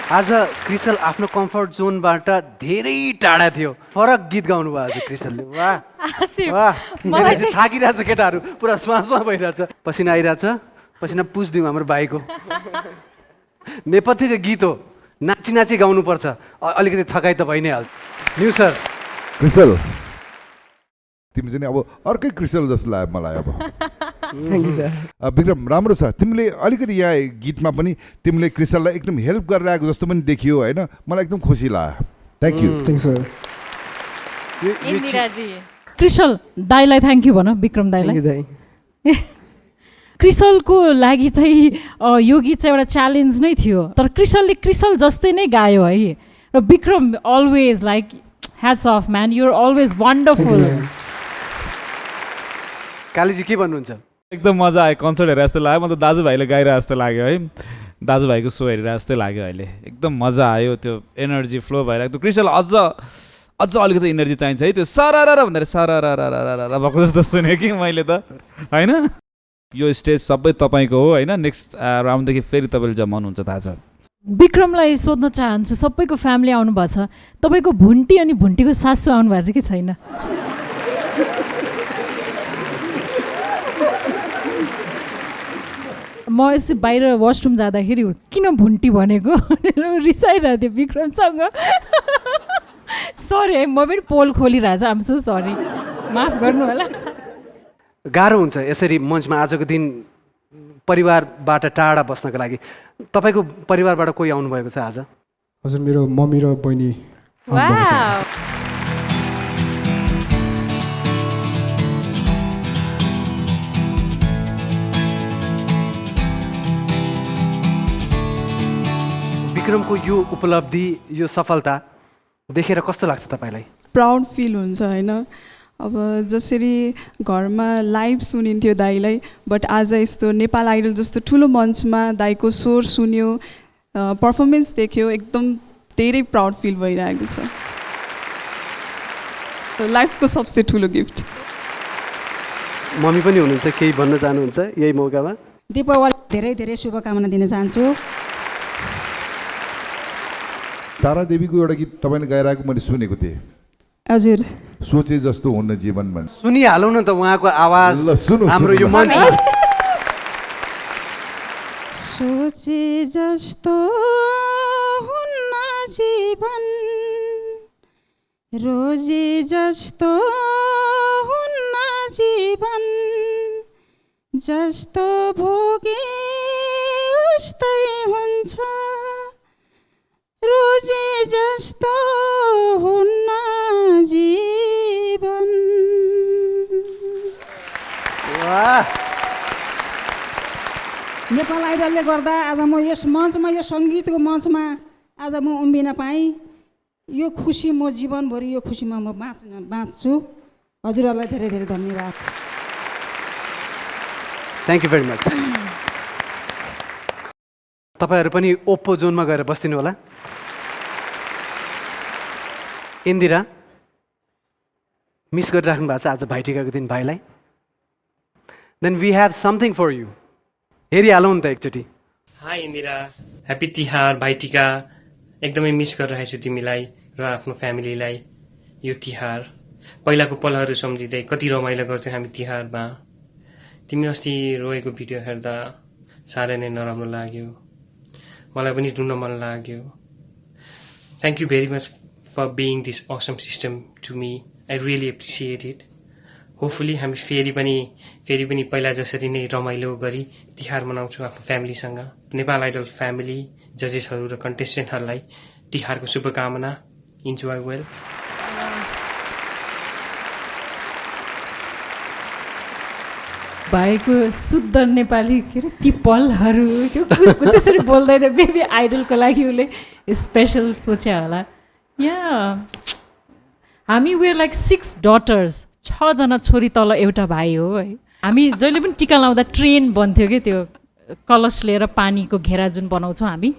आज क्रिसल आफ्नो कम्फर्ट जोनबाट धेरै टाढा थियो। फरक गीत गाउनु भयो आज क्रिसलले। वाह वाह, मेरो थाकिरहेछ केटाहरू, पुरा स्वास्वा भइरहेछ, पसिना आइरहेछ। पसिना पुछिदिउँ हाम्रो भाइको। नेपथ्यको गीत हो, नाची नाची गाउनुपर्छ, अलिकति थकाइ त भइ नै हाल्छ। न्यू सर क्रिसल, तिमी चाहिँ अब अर्कै क्रिसल जस्तो लाग्यो मलाई अब। Thank you sir. विक्रम, राम्रो छ, तिमीले अलिकति यहाँ गीतमा पनि तिमीले क्रिसललाई एकदम हेल्प गरिरहेको जस्तो पनि देखियो होइन, मलाई एकदम खुसी लाग्यो। Thank you. Thank sir. Krisal दाईलाई थ्याङ्क यू भन, विक्रम दाईलाई। क्रिसलको लागि चाहिँ यो गीत चाहिँ एउटा च्यालेन्ज नै थियो, तर क्रिसलले क्रिसल जस्तै नै गायो है। र Bikram always like hats off man, you're always wonderful. Kaliji के भन्नुहुन्छ? एकदम मजा आयो, कन्सर्ट हेरेर जस्तो लाग्यो। म त दाजुभाइले गाइरहेको जस्तो लाग्यो है, दाजुभाइको सो हेरेर जस्तै लाग्यो अहिले। एकदम मजा आयो, त्यो एनर्जी फ्लो भइरहेको। त्यो क्रिसल अझ अलिकति एनर्जी चाहिन्छ है, त्यो सरर भन्दाखेरि सरर भएको जस्तो सुनेँ कि मैले त होइन। यो स्टेज सबै तपाईँको हो होइन, नेक्स्ट राउन्डदेखि फेरि तपाईँले जमाउनुहुन्छ थाहा छ। विक्रमलाई सोध्न चाहन्छु, सबैको फ्यामिली आउनु भएको छ, तपाईँको भुन्टी अनि भुन्टीको सासू आउनु भएको छ कि छैन? म यसो बाहिर वासरुम जाँदाखेरि किन भुन्टी भनेको भनेर रिसाइरहेको थिएँ विक्रमसँग सरी है म पनि पोल खोलिरहेको छु आम सो सरी माफ गर्नु होला गाह्रो हुन्छ यसरी मञ्चमा आजको दिन परिवारबाट टाढा बस्नको लागि। तपाईँको परिवारबाट कोही आउनुभएको छ आज? हजुर मेरो मम्मी र बहिनी आउनुभएको छ। वाउ विक्रमको यो उपलब्धि यो सफलता देखेर कस्तो लाग्छ तपाईँलाई? प्राउड फिल हुन्छ होइन। अब जसरी घरमा लाइभ सुनिन्थ्यो दाईलाई, बट आज यस्तो नेपाल आइडल जस्तो ठुलो मञ्चमा दाईको स्वर सुन्यो, पर्फर्मेन्स देख्यो, एकदम धेरै प्राउड फिल भइरहेको छ। लाइफको सबसे ठुलो गिफ्ट। मम्मी पनि हुनुहुन्छ, केही भन्न चाहनुहुन्छ यही मौकामा? दीपावली धेरै धेरै शुभकामना दिन चाहन्छु। तारा देवीको एउटा गीत तपाईँले गाइरहेको मैले सुनेको थिएँ। हजुर। सोचे जस्तो हुन्न जीवन भन्। सुनिहालौँ न त उहाँको आवाज। ल सुन्नु हाम्रो यो मञ्चमा। सोचे जस्तो हुन्न जीवन, रोजे जस्तो हुन्न जीवन, जस्तो भोगे उस्तै हुन्छ, रोजे जस्तो हुन्न जीवन। नेपाल आइडलले गर्दा आज म यस मञ्चमा, यो सङ्गीतको मञ्चमा आज म उम्बिन पाएँ। यो खुसी म जीवनभरि यो खुसीमा म बाँच्छु। हजुरहरूलाई धेरै धेरै धन्यवाद। Thank you very much. तपाईँहरू पनि ओप्पो जोनमा गएर बस्दिनु होला। इन्दिरा, मिस गरिराख्नु भएको छ आज भाइटिकाको दिन भाइलाई। Then we have something for you. हेरिहालौँ नि त एकचोटि। Hi Indira, happy Tihar, Bhaitika. एकदमै मिस गरिरहेको छु तिमीलाई र आफ्नो फ्यामिलीलाई। यो तिहार पहिलाको पलहरू सम्झिँदै कति रमाइलो गर्थ्यौँ हामी तिहारमा। तिमी अस्ति रोएको भिडियो हेर्दा साह्रै नै नराम्रो लाग्यो, मलाई पनि रुन मन लाग्यो। Thank you very much for being this awesome system to me. I really appreciate it. Hopefully हामी फेरि पनि पहिला जसरी नै रमाइलो गरी तिहार मनाउँछौँ आफ्नो फ्यामिलीसँग। नेपाल आइडल फ्यामिली, जजेसहरू र कन्टेस्टेन्टहरूलाई तिहारको शुभकामना। Enjoy well. भाइको शुद्ध नेपाली के अरे ती पलहरू त्यसरी बोल्दैन। बेबी आइडलको लागि उसले स्पेसल सोचे होला। यहाँ हामी वेयर लाइक 6 डटर्स, 6 जना छोरी तल एउटा भाइ हो है। हामी जहिले पनि टिका लाउँदा ट्रेन बन्थ्यो कि त्यो कलश लिएर पानीको घेरा जुन बनाउँछौँ हामी।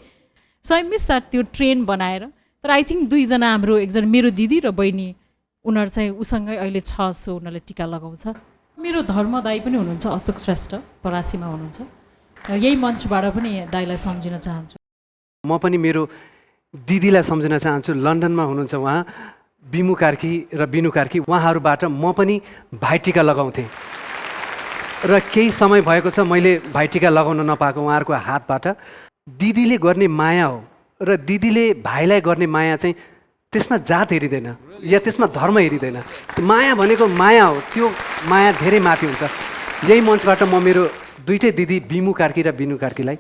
सो आई मिस द्याट, त्यो ट्रेन बनाएर। तर आई थिङ्क 2 जना हाम्रो, एकजना मेरो दिदी र बहिनी, उनीहरू चाहिँ उसँगै अहिले छ, सो उनीहरूले टिका लगाउँछ। मेरो धर्म दाई पनि हुनुहुन्छ, अशोक श्रेष्ठ परासीमा हुनुहुन्छ। यही मञ्चबाट पनि दाईलाई सम्झिन चाहन्छु। म पनि मेरो दिदीलाई सम्झिन चाहन्छु। लन्डनमा हुनुहुन्छ उहाँ, बिमु कार्की र बिनु कार्की। उहाँहरूबाट म पनि भाइटिका लगाउँथेँ र केही समय भएको छ मैले भाइटिका लगाउन नपाएको उहाँहरूको हातबाट। दिदीले गर्ने माया हो र दिदीले भाइलाई गर्ने माया चाहिँ त्यसमा जात हेरिँदैन या त्यसमा धर्म हेरिँदैन। माया भनेको माया हो, त्यो माया धेरै माथि हुन्छ। यही मञ्चबाट म मेरो दुईटै दिदी बिमु कार्की र बिनु कार्कीलाई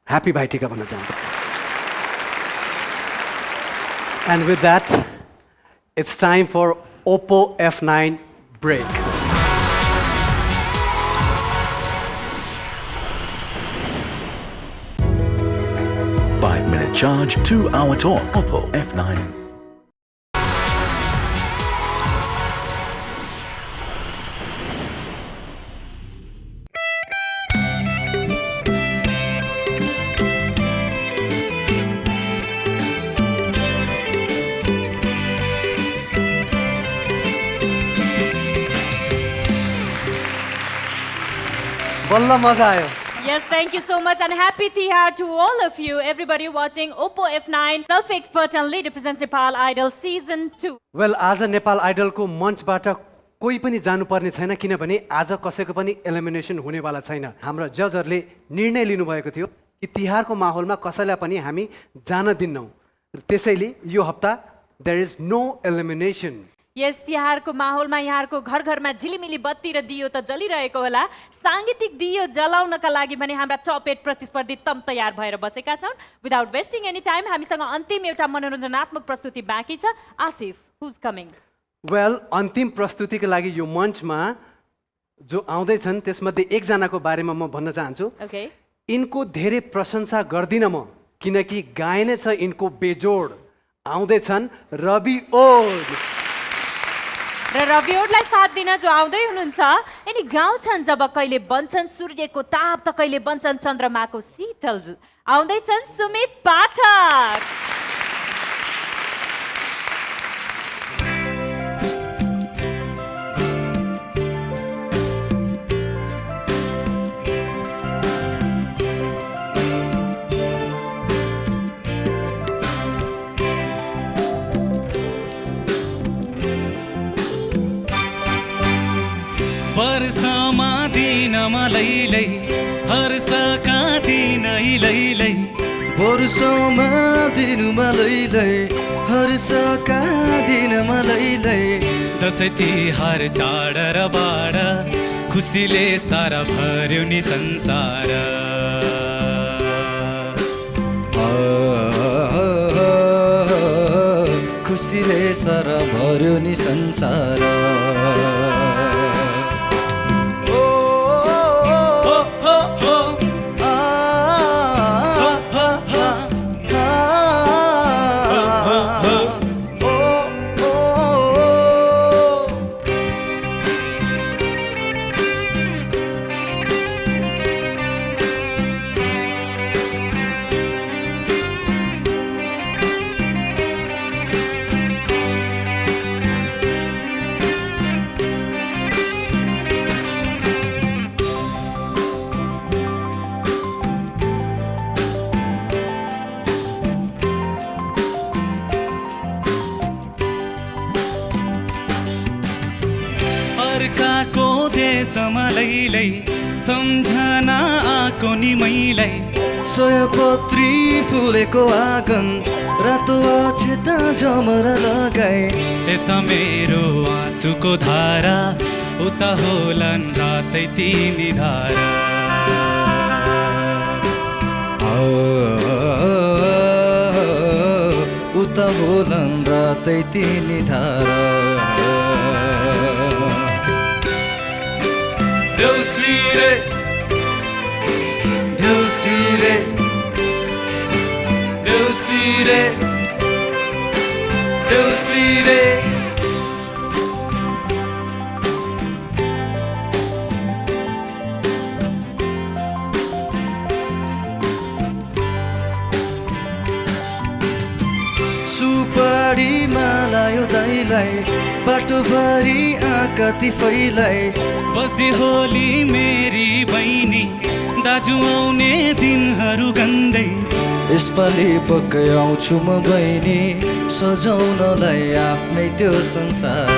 ह्याप्पी भाइटिका भन्न चाहन्छु। And with that, it's time for Oppo F9 break. Five-minute charge, 2-hour talk. Oppo F9. बल्ल मजा आयो। Yes, thank you so much and happy Tihar to all of you. Everybody watching Oppo F9, self-expert and lead represents Nepal Idol Season 2. Well, आज नेपाल आइडलको मञ्चबाट कोही पनि जानुपर्ने छैन, किनभने आज कसैको पनि एलिमिनेसन हुनेवाला छैन। हाम्रा जजहरूले निर्णय लिनुभएको थियो कि तिहारको माहौलमा कसैलाई पनि हामी जान दिन्नौँ। त्यसैले यो हप्ता देयर इज नो एलिमिनेसन। यस तिहारको माहौलमा यहाँहरूको घर घरमा झिलिमिली बत्ती र दियो त जलिरहेको होला। साङ्गीतिक दियो जलाउनका लागि भने हाम्रा टप 8 प्रतिस्पर्धी तम तयार भएर बसेका छन्। विदाउट वेस्टिङ एनी टाइम हामीसँग अन्तिम एउटा मनोरञ्जनात्मक प्रस्तुति बाँकी छ। Asif, whose coming? वेल, अन्तिम प्रस्तुतिको लागि यो मञ्चमा जो आउँदैछन् त्यसमध्ये एकजनाको बारेमा म भन्न चाहन्छु। ओके, यिनको धेरै प्रशंसा गर्दिनँ म, किनकि गायनै छ यिनको बेजोड। आउँदैछन् रवि ओड। र रवि ओडलाई साथ दिन जो आउँदै हुनुहुन्छ, यिनी गाउँछन् जब कहिले बन्छन् सूर्यको ताप त कहिले बन्छन् चन्द्रमाको शीतल। आउँदैछन् सुमित पाठक। वर्षमा दिनमा लैलै हर्षका दिन लैलै, वर्षमा दिनमा लैलै हर्षका दिनमा लैलै, दसैँ तिहार चाड र बाड खुसीले सारा भर्यो नि संसार। खुसीले सारा भर्यो नि संसार। अर्काको देशमा लैलै सम्झना आको नि मैलै, सयपत्री फुलेको आँगन रातो अक्षता जमरा लगाए, यता मेरो आँसुको धारा उता होलान् रातै तिमी धारा। उता होलान् रातै तिमी धारा। देउसिरे देउसिरे देउसिरे देउसिरे, सुपारी मालायो दाइलाई बाटोभरि आँकाती फैलाई, बस्दी होली मेरी बहिनी दाजु आउने दिनहरू गन्दै, यसपालि पक्कै आउँछु म बहिनी सजाउनलाई आफ्नै त्यो संसार।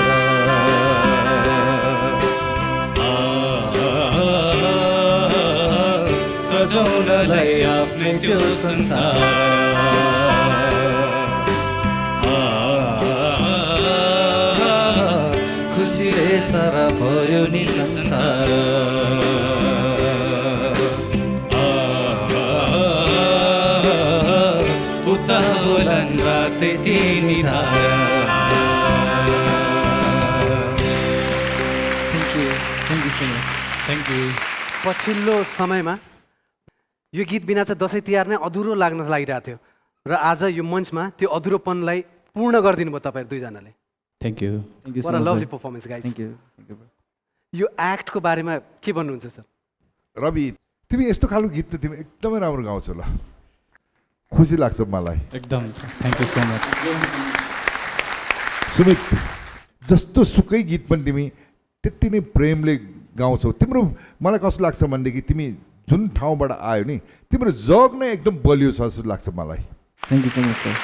सजाउनलाई आफ्नै त्यो संसार। खुसीले सारा भर्यो नि संसार। उता होलान् रातै तिमी धारा। Thank you so much. Thank you. पछिल्लो समयमा यो गीत बिना चाहिँ दसैँ तिहार नै अधुरो लाग्न लागिरहेको थियो र आज यो मञ्चमा त्यो अधुरोपनलाई पूर्ण गरिदिनु भयो तपाईँहरू दुईजनाले। Thank you. What a lovely performance, guys. Thank you. यो एक्टको बारेमा के भन्नुहुन्छ सर? रवि, तिमी यस्तो खालको गीत त तिमी एकदमै राम्रो गाउँछौ ल, खुसी लाग्छ मलाई एकदम। Thank you so much. Sumit, जस्तो सुकै गीत पनि तिमी त्यति नै प्रेमले गाउँछौ। तिम्रो मलाई कस्तो लाग्छ भनेदेखि तिमी जुन ठाउँबाट आयो नि तिम्रो जग नै एकदम बलियो छ जस्तो लाग्छ मलाई। Thank you so much sir.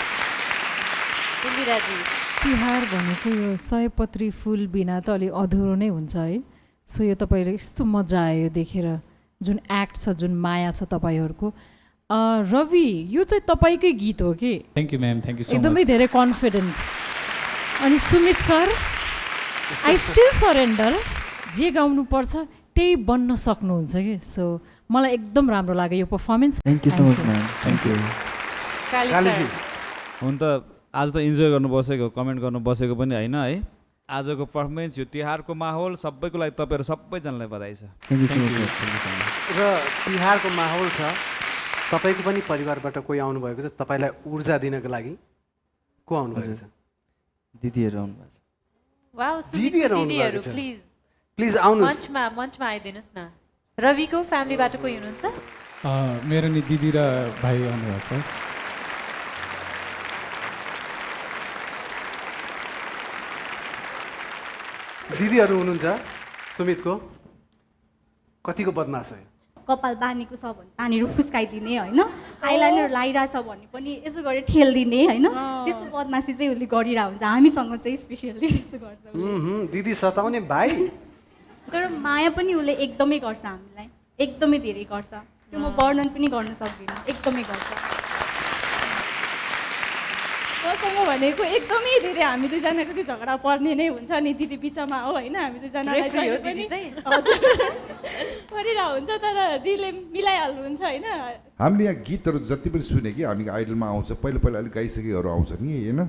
Sumiraji Tihar भनेको यो सयपत्री फुल बिना त अलिक अधुरो नै हुन्छ है। सो यो तपाईँले यस्तो मजा आयो यो देखेर, जुन एक्ट छ, जुन माया छ तपाईँहरूको। रवि, यो चाहिँ तपाईँकै गीत हो कि? Thank you ma'am, thank you so much. एकदमै धेरै कन्फिडेन्ट। अनि Sumit sir, I still surrender, जे गाउनुपर्छ त्यही बन्न सक्नुहुन्छ कि। सो मलाई एकदम राम्रो लाग्यो यो performance. Thank you so much ma'am, thank you. हुन त आज त इन्जोय गर्नु बसेको, कमेन्ट गर्नु बसेको पनि होइन है। आजको पर्फर्मेन्स, यो तिहारको माहौल सबैको लागि तपाईँहरू सबैजनालाई बधाई छ। Thank you so much. र तिहारको माहौल छ, तपाईँको पनि परिवारबाट कोही आउनुभएको छ तपाईँलाई ऊर्जा दिनको लागि? को आउनुभएको छ? दिदीहरू आउनुभएको छ। वाउ, दिदीहरू दिदीहरू आउनुभएको छ। प्लिज प्लिज आउनुहोस्। मञ्चमा आइदिनुहोस् न। रविको फ्यामिलीबाट कोही हुनुहुन्छ? मेरो नि दिदी र भाइ आउनुभएको छ। दिदीहरू हुनुहुन्छ सुमितको? कतिको बदमास हो? कपाल बानीको छ भने पानीहरू फुस्काइदिने होइन, आइलाइनर लगाइरहेछ भने पनि यसो गरेर ठेल्दिने होइन, त्यस्तो बदमासी चाहिँ उसले गरिरहेको हुन्छ। हामीसँग चाहिँ स्पेसियल्ली त्यस्तो गर्छ। दिदी सताउने भाइ। तर माया पनि उसले एकदमै गर्छ हामीलाई, एकदमै धेरै गर्छ। त्यो म वर्णन पनि गर्न सक्दिनँ, एकदमै गर्छ। मसँग भनेको एकदमै धेरै हामी दुईजनाको चाहिँ झगडा पर्ने नै हुन्छ नि, दिदी बिचमा हो होइन, हामी दुईजनालाई जहिले पनि हजुर परिरहेको हुन्छ, तर दिदीले मिलाइहाल्नुहुन्छ होइन। हामीले यहाँ गीतहरू जति पनि सुने कि हामी आइडलमा आउँछ, पहिला पहिला अलिक गाइसकेकोहरू आउँछ नि होइन,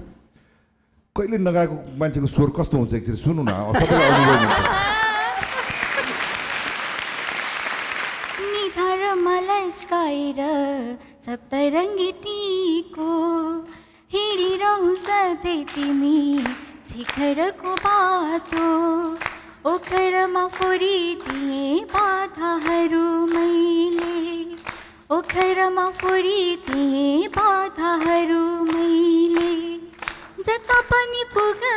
कहिले नगाएको मान्छेको स्वर कस्तो हुन्छ एकचोटि सुन्नु न, सबैलाई अनुभव हुन्छ। निधार मलस्काएर सप्तरङ्गी टीको हिँडिरहँ सधैँ तिमी शिखरको बाटो, ओखरमा फोरिदिए बाधाहरू मैले, ओखरमा फोरिदिए बाधाहरू मैले, जता पनि पुग्दा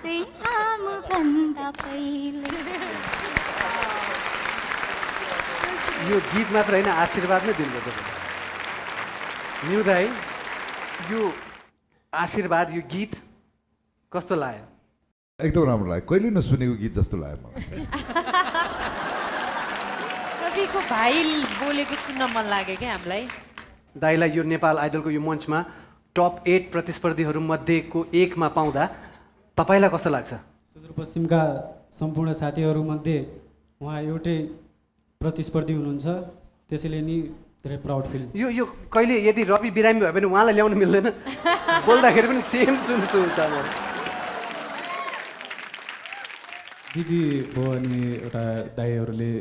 चाहिँ आमभन्दा पहिले। यो गीत मात्र होइन, आशीर्वाद नै दिनुपर्छ। न्यु दाइ, यो आशीर्वाद, यो गीत कस्तो लाग्यो? एकदम राम्रो लाग्यो, कहिले नसुनेको गीत जस्तो लाग्यो मलाई। रविको भाइ बोलेको सुन्न मन लाग्यो क्या हामीलाई। दाइलाई यो नेपाल आइडलको यो मञ्चमा टप 8 प्रतिस्पर्धीहरू मध्येको एकमा पाउँदा तपाईँलाई कस्तो लाग्छ? सुदूरपश्चिमका सम्पूर्ण साथीहरूमध्ये उहाँ एउटै प्रतिस्पर्धी हुनुहुन्छ, त्यसैले नि धेरै प्राउड फिल। यो कहिले यदि रवि बिरामी भयो भने उहाँलाई ल्याउनु मिल्दैन? बोल्दाखेरि पनि सेम सुन्छु म। दिदी भयो अनि एउटा दाइहरूले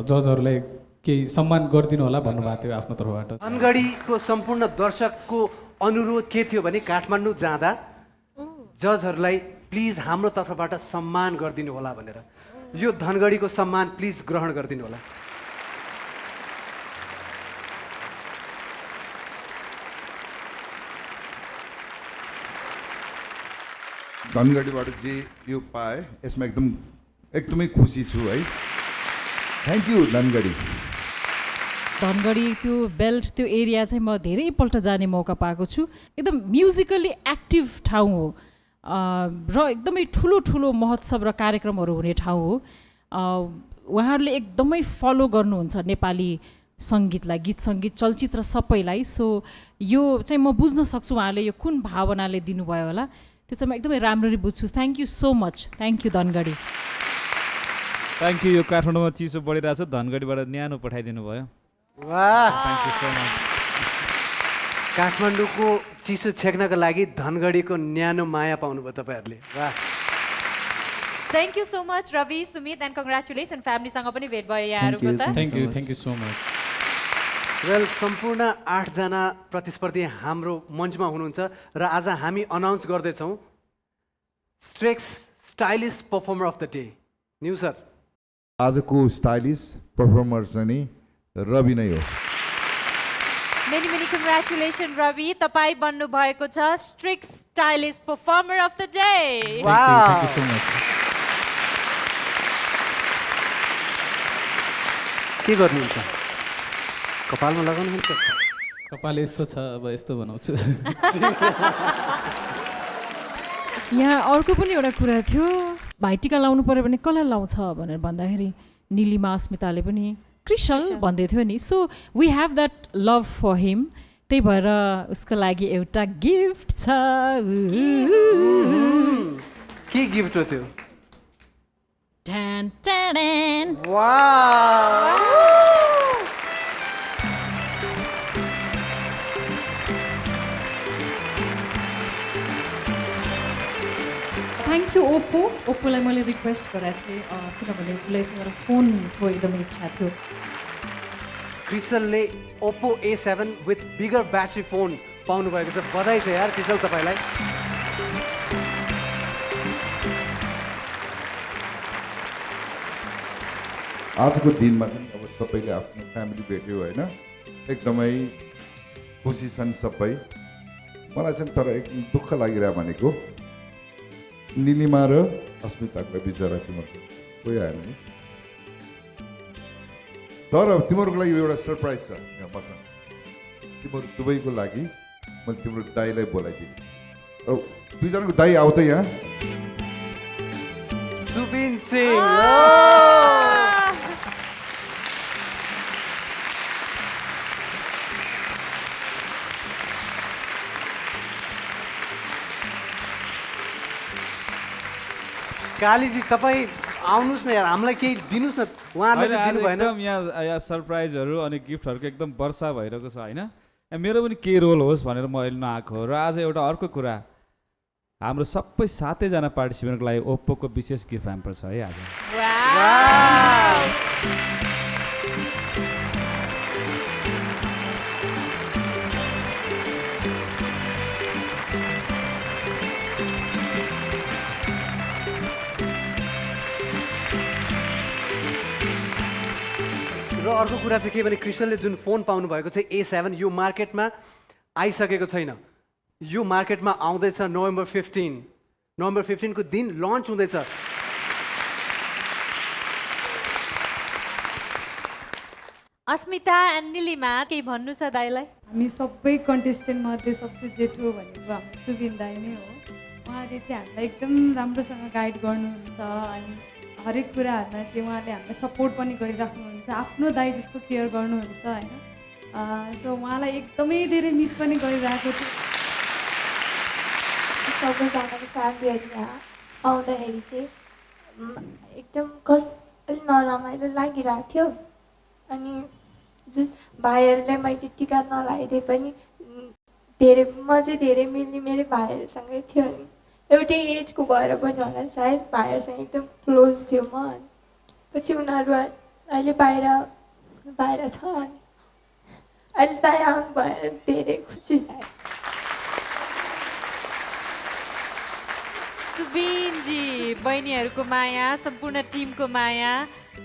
जजहरूलाई केही सम्मान गरिदिनु होला भन्नुभएको थियो आफ्नो तर्फबाट। धनगढीको सम्पूर्ण दर्शकको अनुरोध के थियो भने काठमाडौँ जाँदा जजहरूलाई प्लिज हाम्रो तर्फबाट सम्मान गरिदिनु होला भनेर। यो धनगढीको सम्मान प्लिज ग्रहण गरिदिनु होला। धनगढीबाट जे यो पाएँ यसमा एकदमै खुसी छु है। Thank you Dhangadhi. धनगढी त्यो बेल्ट त्यो एरिया चाहिँ म धेरैपल्ट जाने मौका पाएको छु। एकदम म्युजिकल्ली एक्टिभ ठाउँ हो र एकदमै ठुलो ठुलो महोत्सव र कार्यक्रमहरू हुने ठाउँ हो। उहाँहरूले एकदमै फलो गर्नुहुन्छ नेपाली सङ्गीतलाई, गीत सङ्गीत चलचित्र सबैलाई। सो यो चाहिँ म बुझ्न सक्छु उहाँले यो कुन भावनाले दिनुभयो होला, त्यो चाहिँ म एकदमै राम्ररी बुझ्छु। Thank you so much, thank you Dhangadhi. Thank you. यो काठमाडौँमा चिसो बढिरहेको छ, धनगढीबाट न्यानो पठाइदिनु भयो। वाह, थ्याङ्क यू सो मच। काठमाडौँको चिसो छेक्नको लागि धनगढीको न्यानो माया पाउनुभयो तपाईँहरूले। वाह, thank you so much Ravi, Sumit, and congratulation. फ्यामिलीसँग पनि भेट भयो यहाँहरूको त। Thank you so much. Well, सम्पूर्ण 8 जना प्रतिस्पर्धी हाम्रो मञ्चमा हुनुहुन्छ र आज हामी अनाउन्स गर्दैछौँ streaks stylish performer of the day. New sir, आजको स्टाइलिस पर्फर्मर चाहिँ रवि नै हो। मेनी मेनी कङ्ग्रेचुलेसन रवि, तपाईँ बन्नु भएको छ स्ट्रिक्स stylish performer of the day. Thank you so much. के गर्नुहुन्छ? कपालमा लगाउनुहुन्छ? कपाल यस्तो छ, अब यस्तो बनाउँछु। यहाँ अर्को पनि एउटा कुरा थियो, भाइटिका लाउनु पर्यो भने कसलाई लाउँछ भनेर भन्दाखेरि निलिमा अस्मिताले पनि कृष्ण भन्दै थियो नि. So we have that love for him, त्यही भएर उसको लागि एउटा गिफ्ट छ. के गिफ्ट हो त्यो? Tan, tan, tan. Wow! Thank you Oppo. ओप्पोलाई मैले रिक्वेस्ट गरेको थिएँ किनभने उसलाई चाहिँ एउटा फोनको एकदमै इच्छा थियो. क्रिसलले Oppo A7 with bigger battery phone पाउनु भएको छ. बधाई छ यार क्रिसल तपाईँलाई. आजको दिनमा चाहिँ अब सबैले आफ्नो फ्यामिली भेट्यो होइन, एकदमै खुसी छन् सबै. मलाई चाहिँ तर एकदम दुःख लागिरह्यो भनेको निलिमा र अस्मिताको बिचरा तिमीहरू गइहाल्यो नि. तर तिमीहरूको लागि एउटा सरप्राइज छ यहाँ बस. तिमीहरू दुवैको लागि मैले तिम्रो दाईलाई बोलाइदिएँ. दुईजनाको दाई आऊ त यहाँ. सुबिन सिंह. कालीजी तपाईँ आउनुहोस् न यार, हामीलाई केही दिनुहोस् न. उहाँले दिनु भएन. एकदम यहाँ सरप्राइजहरू अनि गिफ्टहरूको एकदम वर्षा भइरहेको छ होइन. मेरो पनि के रोल होस् भनेर म अहिले नआएको हो. र आज एउटा अर्को कुरा, हाम्रो सबै 7जना पार्टिसिपेन्टको लागि ओप्पोको विशेष गिफ्ट ह्याम्पर छ है आज. र अर्को कुरा चाहिँ के भने क्रिसलले जुन फोन पाउनु भएको छ A7, यो मार्केटमा आइसकेको छैन. यो मार्केटमा आउँदैछ नोभेम्बर 15. नोभेम्बर 15 को दिन लन्च हुँदैछ. अस्मिता एन्ड निलिमा केही भन्नु छ दाइलाई? हामी सबै कन्टेस्टेन्ट मध्ये सबसे जेठो भनेको हाम्रो सुबिन दाई नै हो. उहाँले चाहिँ हामीलाई एकदम राम्रोसँग गाइड गर्नुहुन्छ अनि हरेक कुराहरूमा चाहिँ उहाँले हामीलाई सपोर्ट पनि गरिराख्नुहुन्छ. आफ्नो दाई जस्तो केयर गर्नुहुन्छ होइन. सो उहाँलाई एकदमै धेरै मिस पनि गरिरहेको छु. सबैजनाको फ्यामिलीहरू यहाँ आउँदाखेरि चाहिँ एकदम अलिक नरमाइलो लागिरहेको थियो. अनि जस भाइहरूलाई मैले टिका नलाइदिए पनि म चाहिँ धेरै मिल्ने मेरो भाइहरूसँगै थियो. अनि एउटै एजको भएर पनि होला सायद भाइहरूसँग एकदम क्लोज थियो म. पछि उनीहरू अहिले बाहिर छ. अनि अहिले दाइ आउनु भएर धेरै खुसी लाग्यो. सुबिनजी, बहिनीहरूको माया, सम्पूर्ण टिमको माया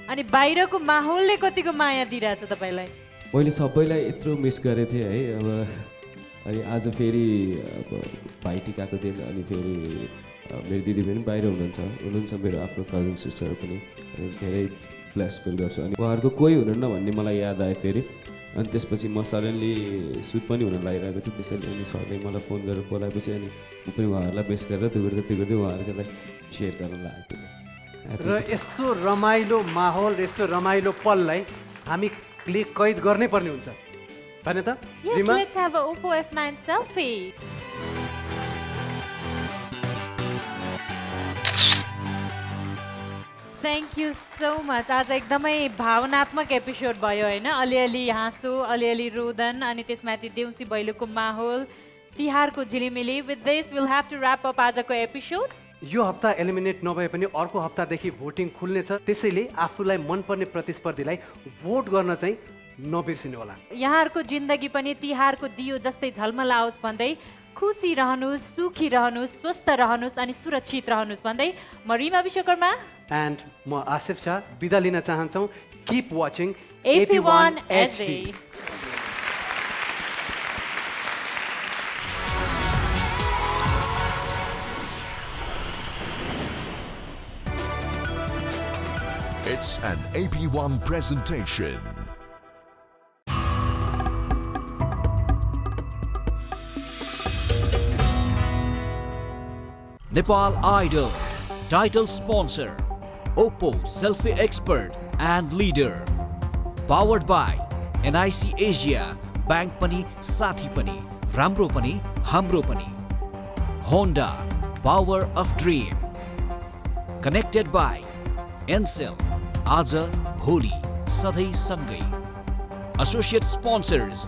अनि बाहिरको माहौलले कतिको माया दिइरहेछ तपाईँलाई? मैले सबैलाई यत्रो मिस गरेको थिएँ है. अब अनि आज फेरि अब भाइटिकाको दिन अनि फेरि मेरो दिदी पनि बाहिर हुनुहुन्छ मेरो आफ्नो कजन सिस्टरहरू पनि. धेरै ब्लेस फिल गर्छु. अनि उहाँहरूको कोही हुनुहुन्न भन्ने मलाई याद आयो फेरि. अनि त्यसपछि म सडनली सुट पनि हुन लागिरहेको थिएँ. त्यसैले अनि सरले मलाई फोन गरेर बोलाएपछि अनि म पनि उहाँहरूलाई बेस गरेर त्यो गर्दै उहाँहरूलाई सेयर गर्न लागेको थिएँ. र यस्तो रमाइलो माहौल, यस्तो रमाइलो पललाई हामीले कैद गर्नै पर्ने हुन्छ हैन त? Yes, let's have a Oppo F9 selfie. Thank you so much. आज एकदमै भावनात्मक एपिसोड भयो हैन. अलिअलि हाँसो, अलिअलि रोदन अनि त्यसमाथि देउसी भैलोको माहौल, तिहारको झिलिमिली. With this we'll have to wrap up आजको एपिसोड. यो हप्ता एलिमिनेट नभए पनि अर्को हप्तादेखि भोटिङ खुल्नेछ. त्यसैले आफूलाई मनपर्ने प्रतिस्पर्धीलाई भोट गर्न चाहिँ नबिर्सिनु होला. यहाँहरूको जिन्दगी पनि तिहारको दियो जस्तै झलमलाओस् भन्दै खुसी रहनुहोस्, सुखी रहनुहोस्, स्वस्थ रहनुहोस् अनि सुरक्षित रहनुहोस् भन्दै म रिमा विश्वकर्मा एन्ड म आसिफ शाह बिदा लिन चाहन्छौँ. Keep watching AP1 HD. It's an AP1 presentation. Nepal Idol, title sponsor, Oppo selfie expert and leader. Powered by NIC Asia, Bank Pani, Sathi Pani, Ramro Pani, Hamro Pani. Honda, Power of Dream. Connected by Encel, Aja, Bholi, Sadai Sangai. Associate sponsors,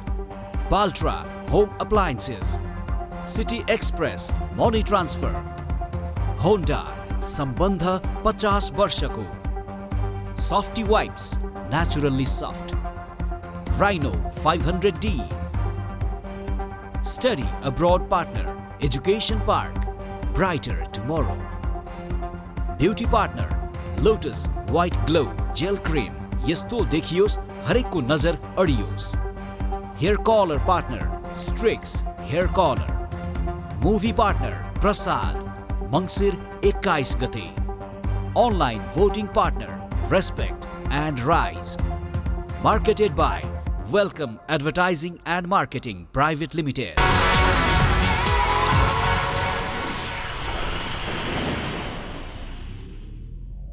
Baltra, Home Appliances, City Express, Money Transfer, Honda, Sambandha 50 वर्षको, Softy Wipes, naturally soft, Rhino 500D, Study Abroad Partner, Education Park, Brighter Tomorrow, Beauty Partner, Lotus White Glow Gel Cream, यस्तो देखियोस् हरेकको नजर अडियोस्. Hair Color Partner, Strix Hair Color. Movie Partner, Prasad, Mangsir 21 गते. Online Voting Partner, Respect and Rise. Marketed by Welcome Advertising and Marketing Private Limited.